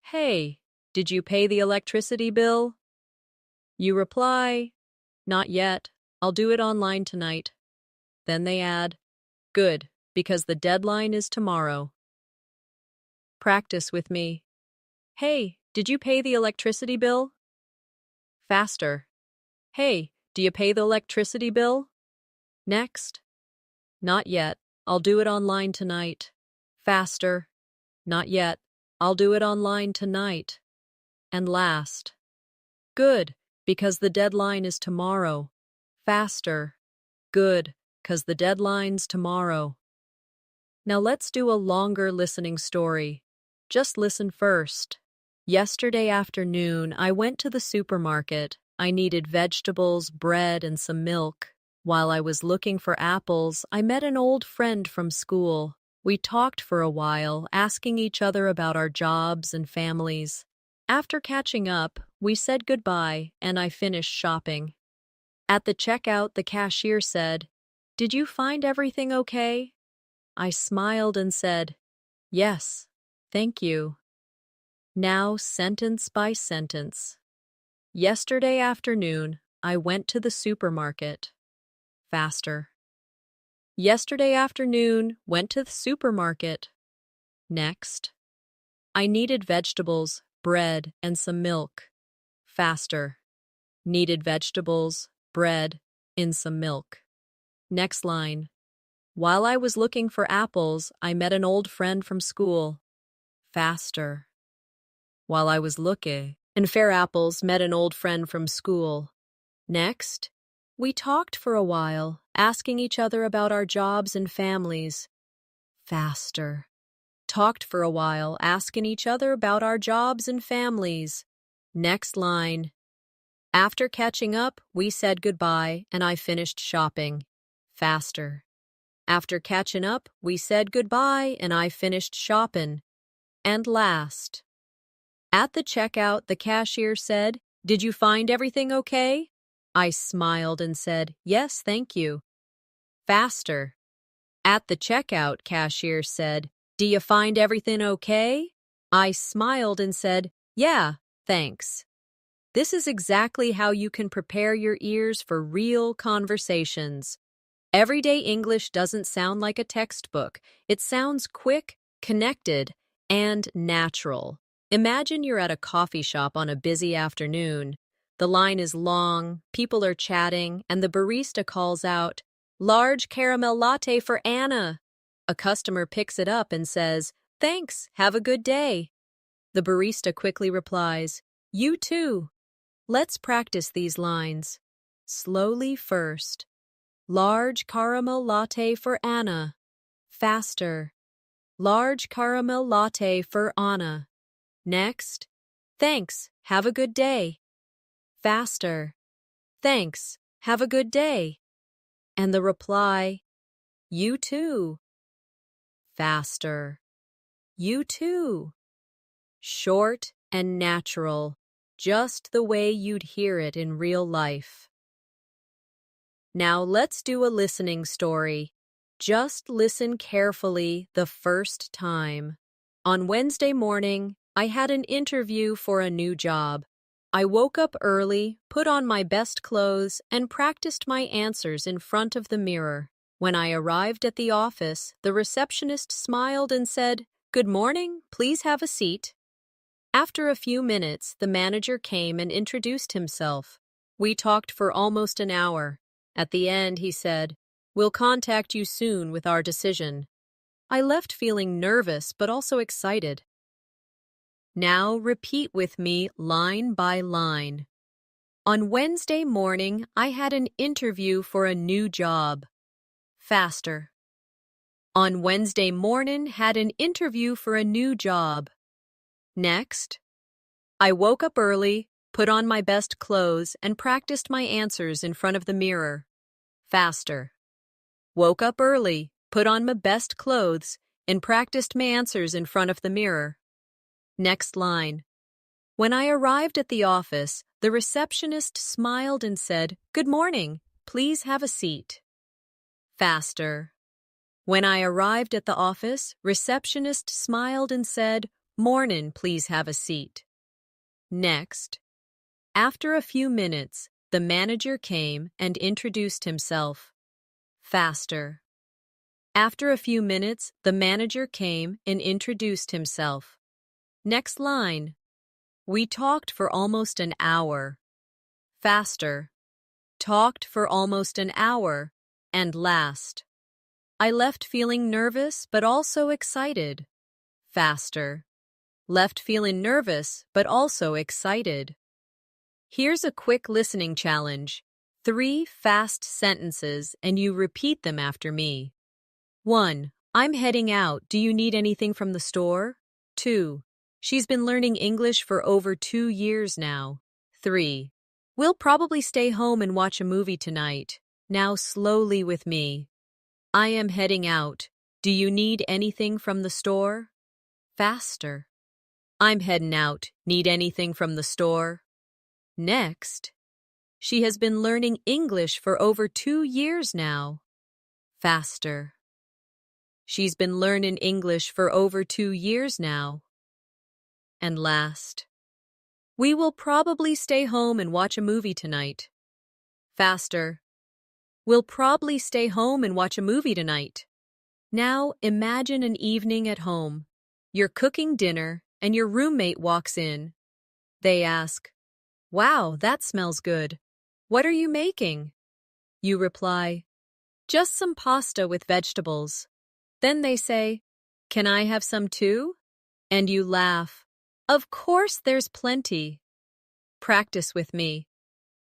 "Hey, did you pay the electricity bill?" You reply, "Not yet. I'll do it online tonight." Then they add, "Good, because the deadline is tomorrow." Practice with me. "Hey, did you pay the electricity bill?" Faster. "Hey, do you pay the electricity bill?" Next. "Not yet. I'll do it online tonight." Faster. "Not yet. I'll do it online tonight." And last. "Good, because the deadline is tomorrow." Faster. "Good, 'cause the deadline's tomorrow." Now let's do a longer listening story. Just listen first. Yesterday afternoon, I went to the supermarket. I needed vegetables, bread, and some milk. While I was looking for apples, I met an old friend from school. We talked for a while, asking each other about our jobs and families. After catching up, we said goodbye, and I finished shopping. At the checkout, the cashier said, "Did you find everything okay?" I smiled and said, "Yes, thank you." Now, sentence by sentence. Yesterday afternoon, I went to the supermarket. Faster. Yesterday afternoon, went to the supermarket. Next. I needed vegetables, bread, and some milk. Faster. Needed vegetables, bread, and some milk. Next line. While I was looking for apples, I met an old friend from school. Faster. While I was looking for apples, met an old friend from school. Next. We talked for a while, asking each other about our jobs and families. Faster. Talked for a while, asking each other about our jobs and families. Next line. After catching up, we said goodbye, and I finished shopping. Faster. After catching up, we said goodbye, and I finished shopping. And last. At the checkout, the cashier said, "Did you find everything okay?" I smiled and said, "Yes, thank you." Faster. At the checkout, cashier said, "Do you find everything okay?" I smiled and said, "Yeah, thanks." This is exactly how you can prepare your ears for real conversations. Everyday English doesn't sound like a textbook. It sounds quick, connected, and natural. Imagine you're at a coffee shop on a busy afternoon. The line is long, people are chatting, and the barista calls out, "Large caramel latte for Anna." A customer picks it up and says, "Thanks, have a good day." The barista quickly replies, "You too." Let's practice these lines. Slowly first. Large caramel latte for Anna. Faster. Large caramel latte for Anna. Next. Thanks, have a good day. Faster. Thanks, have a good day. And the reply, "You too." Faster. You too. Short and natural, just the way you'd hear it in real life. Now let's do a listening story. Just listen carefully the first time. On Wednesday morning, I had an interview for a new job. I woke up early, put on my best clothes, and practiced my answers in front of the mirror. When I arrived at the office, the receptionist smiled and said, "Good morning, please have a seat." After a few minutes, the manager came and introduced himself. We talked for almost an hour. At the end, he said, "We'll contact you soon with our decision." I left feeling nervous but also excited. Now repeat with me line by line. On Wednesday morning, I had an interview for a new job. Faster. On Wednesday morning, had an interview for a new job. Next. I woke up early, put on my best clothes, and practiced my answers in front of the mirror. Faster. Woke up early, put on my best clothes, and practiced my answers in front of the mirror. Next line. When I arrived at the office, the receptionist smiled and said, "Good morning, please have a seat." Faster. When I arrived at the office, receptionist smiled and said, "Mornin', please have a seat." Next. After a few minutes, the manager came and introduced himself. Faster. After a few minutes, the manager came and introduced himself. Next line. We talked for almost an hour. Faster. Talked for almost an hour. And last. I left feeling nervous but also excited. Faster. Left feeling nervous but also excited. Here's a quick listening challenge. 3 fast sentences and you repeat them after me. 1. I'm heading out. Do you need anything from the store? 2. She's been learning English for over 2 years now. 3. We'll probably stay home and watch a movie tonight. Now slowly with me. I am heading out. Do you need anything from the store? Faster. I'm heading out. Need anything from the store? Next. She has been learning English for over 2 years now. Faster. She's been learning English for over 2 years now. And last. We will probably stay home and watch a movie tonight. Faster. We'll probably stay home and watch a movie tonight. Now imagine an evening at home. You're cooking dinner and your roommate walks in. They ask, "Wow, that smells good. What are you making?" You reply, "Just some pasta with vegetables." Then they say, "Can I have some too?" And you laugh. Of course, there's plenty. Practice with me.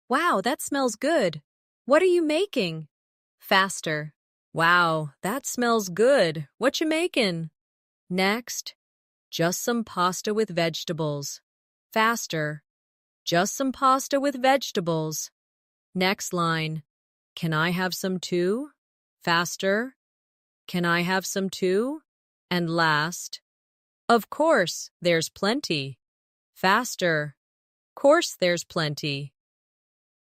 Wow, that smells good. What are you making? Faster. Wow, that smells good. What you making? Next. Just some pasta with vegetables. Faster. Just some pasta with vegetables. Next line. Can I have some too? Faster. Can I have some too? And last. Of course, there's plenty. Faster. Course there's plenty.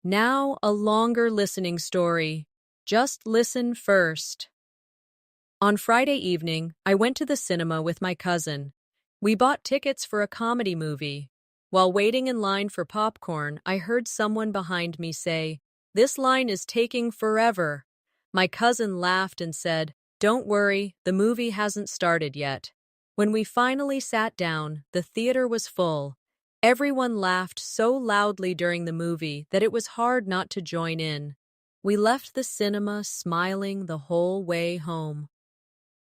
Now a longer listening story. Just listen first. On Friday evening, I went to the cinema with my cousin. We bought tickets for a comedy movie. While waiting in line for popcorn, I heard someone behind me say, "This line is taking forever." My cousin laughed and said, "Don't worry, the movie hasn't started yet." When we finally sat down, the theater was full. Everyone laughed so loudly during the movie that it was hard not to join in. We left the cinema smiling the whole way home.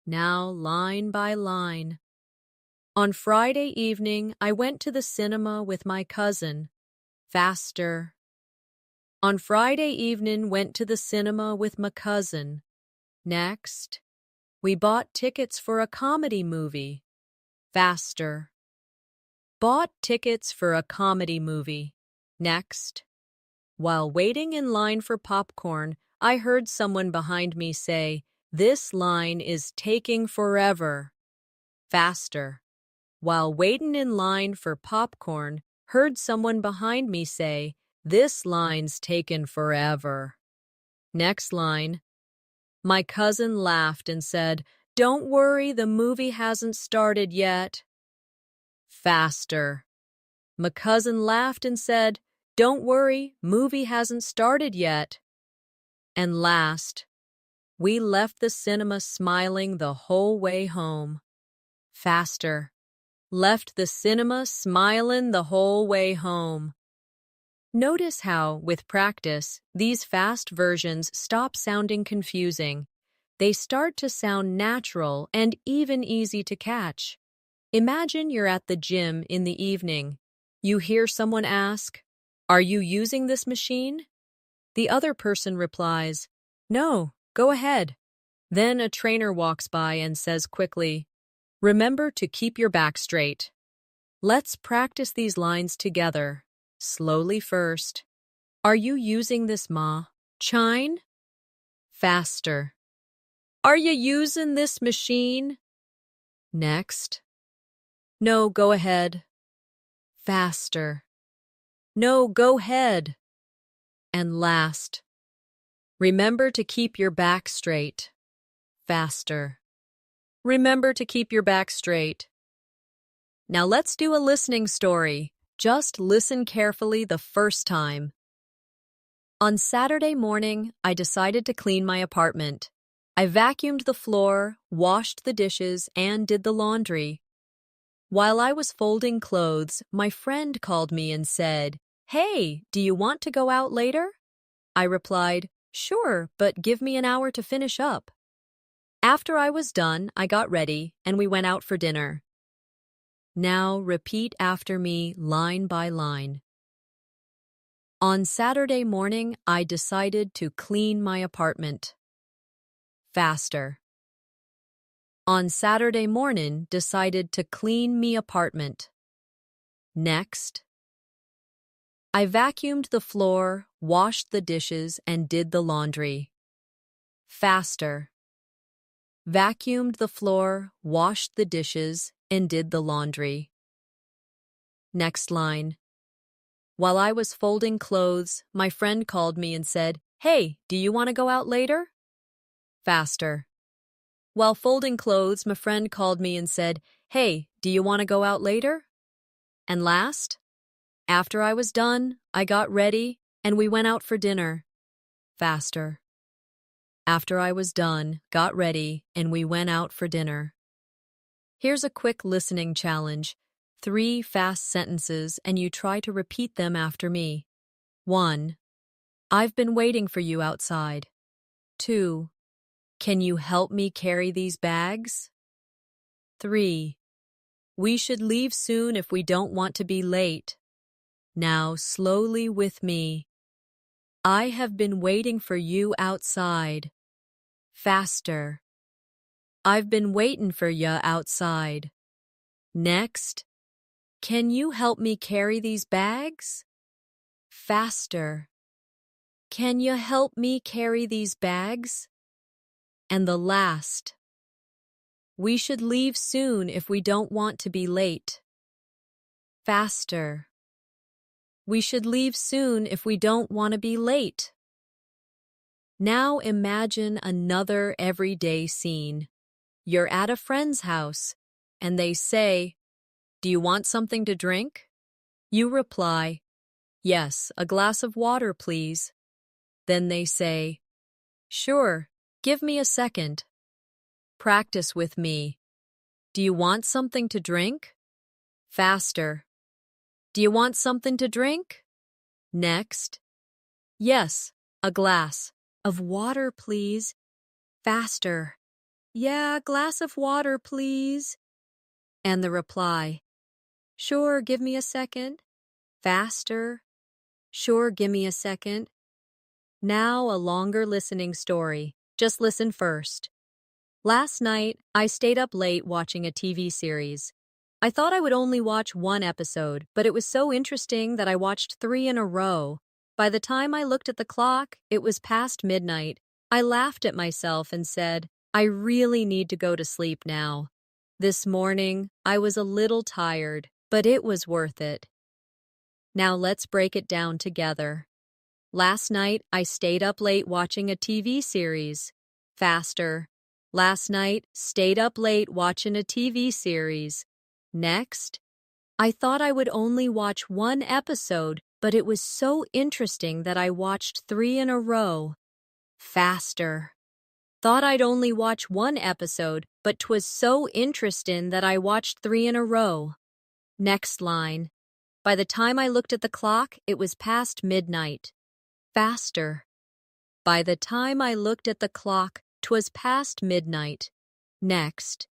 Now, line by line. On Friday evening, I went to the cinema with my cousin. Faster. On Friday evening, went to the cinema with my cousin. Next. We bought tickets for a comedy movie. Faster. Bought tickets for a comedy movie. Next. While waiting in line for popcorn, I heard someone behind me say, "This line is taking forever." Faster. While waiting in line for popcorn, heard someone behind me say, "This line's taken forever." Next line. My cousin laughed and said, "Don't worry, the movie hasn't started yet." Faster. My cousin laughed and said, "Don't worry, movie hasn't started yet." And last, we left the cinema smiling the whole way home. Faster. Left the cinema smiling the whole way home. Notice how, with practice, these fast versions stop sounding confusing. They start to sound natural and even easy to catch. Imagine you're at the gym in the evening. You hear someone ask, "Are you using this machine?" The other person replies, "No, go ahead." Then a trainer walks by and says quickly, "Remember to keep your back straight." Let's practice these lines together. Slowly first. Are you using this machine? Faster. Are you using this machine? Next. No, go ahead. Faster. No, go ahead. And last. Remember to keep your back straight. Faster. Remember to keep your back straight. Now let's do a listening story. Just listen carefully the first time. On Saturday morning, I decided to clean my apartment. I vacuumed the floor, washed the dishes, and did the laundry. While I was folding clothes, my friend called me and said, "Hey, do you want to go out later?" I replied, "Sure, but give me an hour to finish up." After I was done, I got ready, and we went out for dinner. Now repeat after me line by line. On Saturday morning, I decided to clean my apartment. Faster. On Saturday morning, decided to clean me apartment. Next. I vacuumed the floor, washed the dishes, and did the laundry. Faster. Vacuumed the floor, washed the dishes, and did the laundry. Next line. While I was folding clothes, my friend called me and said, "Hey, do you want to go out later?" Faster. While folding clothes, my friend called me and said, "Hey, do you want to go out later?" And last, after I was done, I got ready, and we went out for dinner. Faster. After I was done, got ready, and we went out for dinner. Here's a quick listening challenge. 3 fast sentences, and you try to repeat them after me. 1. I've been waiting for you outside. 2. Can you help me carry these bags? 3. We should leave soon if we don't want to be late. Now, slowly with me. I have been waiting for you outside. Faster. I've been waiting for ya outside. Next. Can you help me carry these bags? Faster. Can you help me carry these bags? And the last. We should leave soon if we don't want to be late. Faster. We should leave soon if we don't want to be late. Now imagine another everyday scene. You're at a friend's house, and they say, "Do you want something to drink?" You reply, "Yes, a glass of water, please." Then they say, "Sure, give me a second." Practice with me. Do you want something to drink? Faster. Do you want something to drink? Next. Yes, a glass of water, please. Faster. Yeah, a glass of water, please. And the reply, "Sure, give me a second." Faster. Sure, give me a second. Now a longer listening story. Just listen first. Last night, I stayed up late watching a TV series. I thought I would only watch one episode, but it was so interesting that I watched 3 in a row. By the time I looked at the clock, it was past midnight. I laughed at myself and said, "I really need to go to sleep now." This morning, I was a little tired, but it was worth it. Now let's break it down together. Last night, I stayed up late watching a TV series. Faster. Last night, stayed up late watching a TV series. Next, I thought I would only watch one episode, but it was so interesting that I watched 3 in a row. Faster. Thought I'd only watch one episode, but 'twas so interesting that I watched 3 in a row. Next line. By the time I looked at the clock, it was past midnight. Faster. By the time I looked at the clock, 'twas past midnight. Next.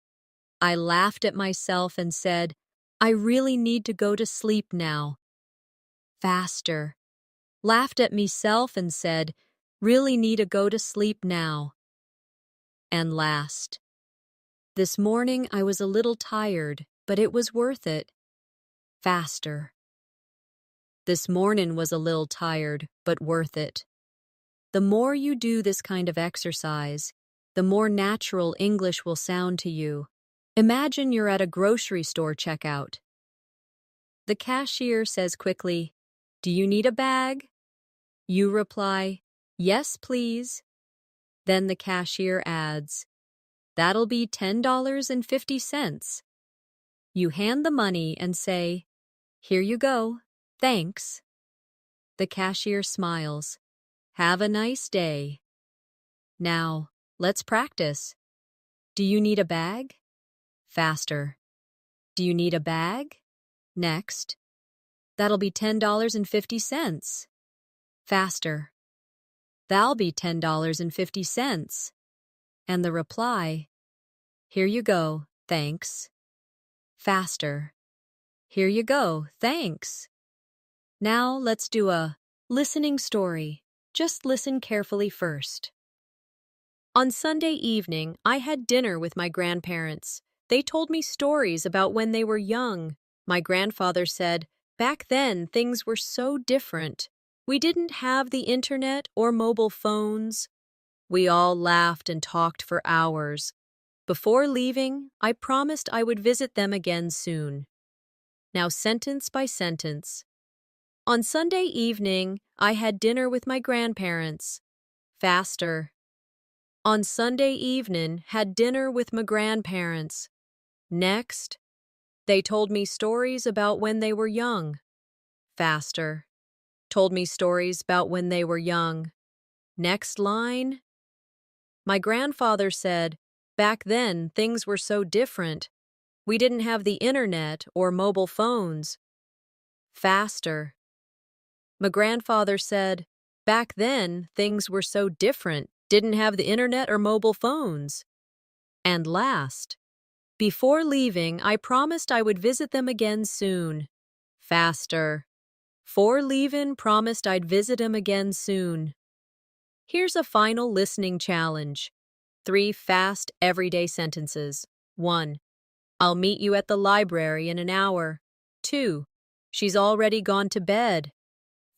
I laughed at myself and said, "I really need to go to sleep now." Faster. Laughed at meself and said, "Really need to go to sleep now." And last. This morning I was a little tired, but it was worth it. Faster. This morning was a little tired, but worth it. The more you do this kind of exercise, the more natural English will sound to you. Imagine you're at a grocery store checkout. The cashier says quickly, "Do you need a bag?" You reply, Yes, please. Then the cashier adds, that'll be $10.50. You hand the money and say, here you go, thanks. The cashier smiles. Have a nice day. Now, let's practice. Do you need a bag? Faster. Do you need a bag? Next. That'll be $10.50. Faster. That'll be $10.50. And the reply, here you go, thanks. Faster. Here you go, thanks. Now let's do a listening story. Just listen carefully first. On Sunday evening, I had dinner with my grandparents. They told me stories about when they were young. My grandfather said, back then things were so different. We didn't have the internet or mobile phones. We all laughed and talked for hours. Before leaving, I promised I would visit them again soon. Now sentence by sentence. On Sunday evening, I had dinner with my grandparents. Faster. On Sunday evening, had dinner with my grandparents. Next, they told me stories about when they were young. Faster. Told me stories about when they were young. Next line. My grandfather said, back then things were so different. We didn't have the internet or mobile phones. Faster. My grandfather said, back then things were so different. Didn't have the internet or mobile phones. And last, before leaving, I promised I would visit them again soon. Faster. Fore leavin', promised I'd visit him again soon. Here's a final listening challenge. 3 fast, everyday sentences. 1. I'll meet you at the library in an hour. 2. She's already gone to bed.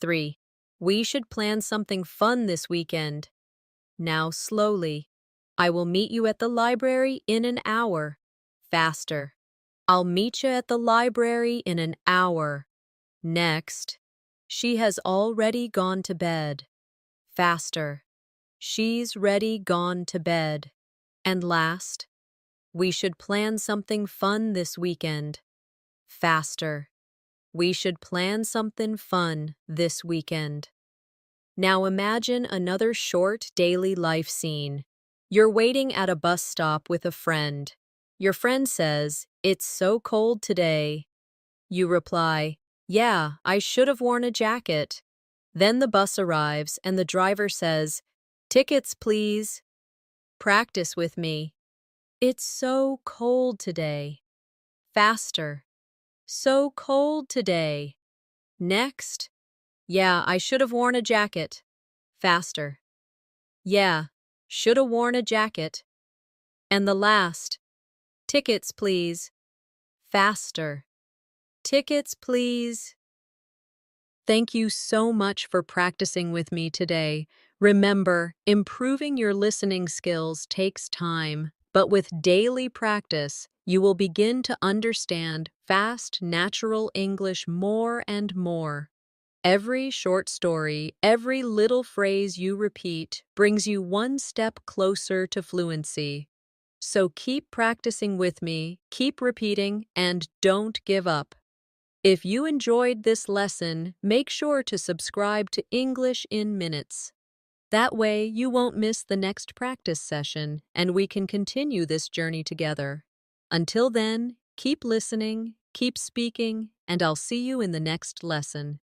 3. We should plan something fun this weekend. Now slowly. I will meet you at the library in an hour. Faster. I'll meet you at the library in an hour. Next. She has already gone to bed. Faster. She's ready gone to bed. And last. We should plan something fun this weekend. Faster. We should plan something fun this weekend. Now imagine another short daily life scene. You're waiting at a bus stop with a friend. Your friend says, "It's so cold today." You reply, "Yeah, I should have worn a jacket." Then the bus arrives and the driver says, "Tickets, please." Practice with me. It's so cold today. Faster. So cold today. Next. Yeah, I should have worn a jacket. Faster. Yeah, should have worn a jacket. And the last. Tickets, please. Faster. Tickets, please. Thank you so much for practicing with me today. Remember, improving your listening skills takes time, but with daily practice, you will begin to understand fast, natural English more and more. Every short story, every little phrase you repeat brings you one step closer to fluency. So keep practicing with me, keep repeating, and don't give up. If you enjoyed this lesson, make sure to subscribe to English in Minutes. That way, you won't miss the next practice session, and we can continue this journey together. Until then, keep listening, keep speaking, and I'll see you in the next lesson.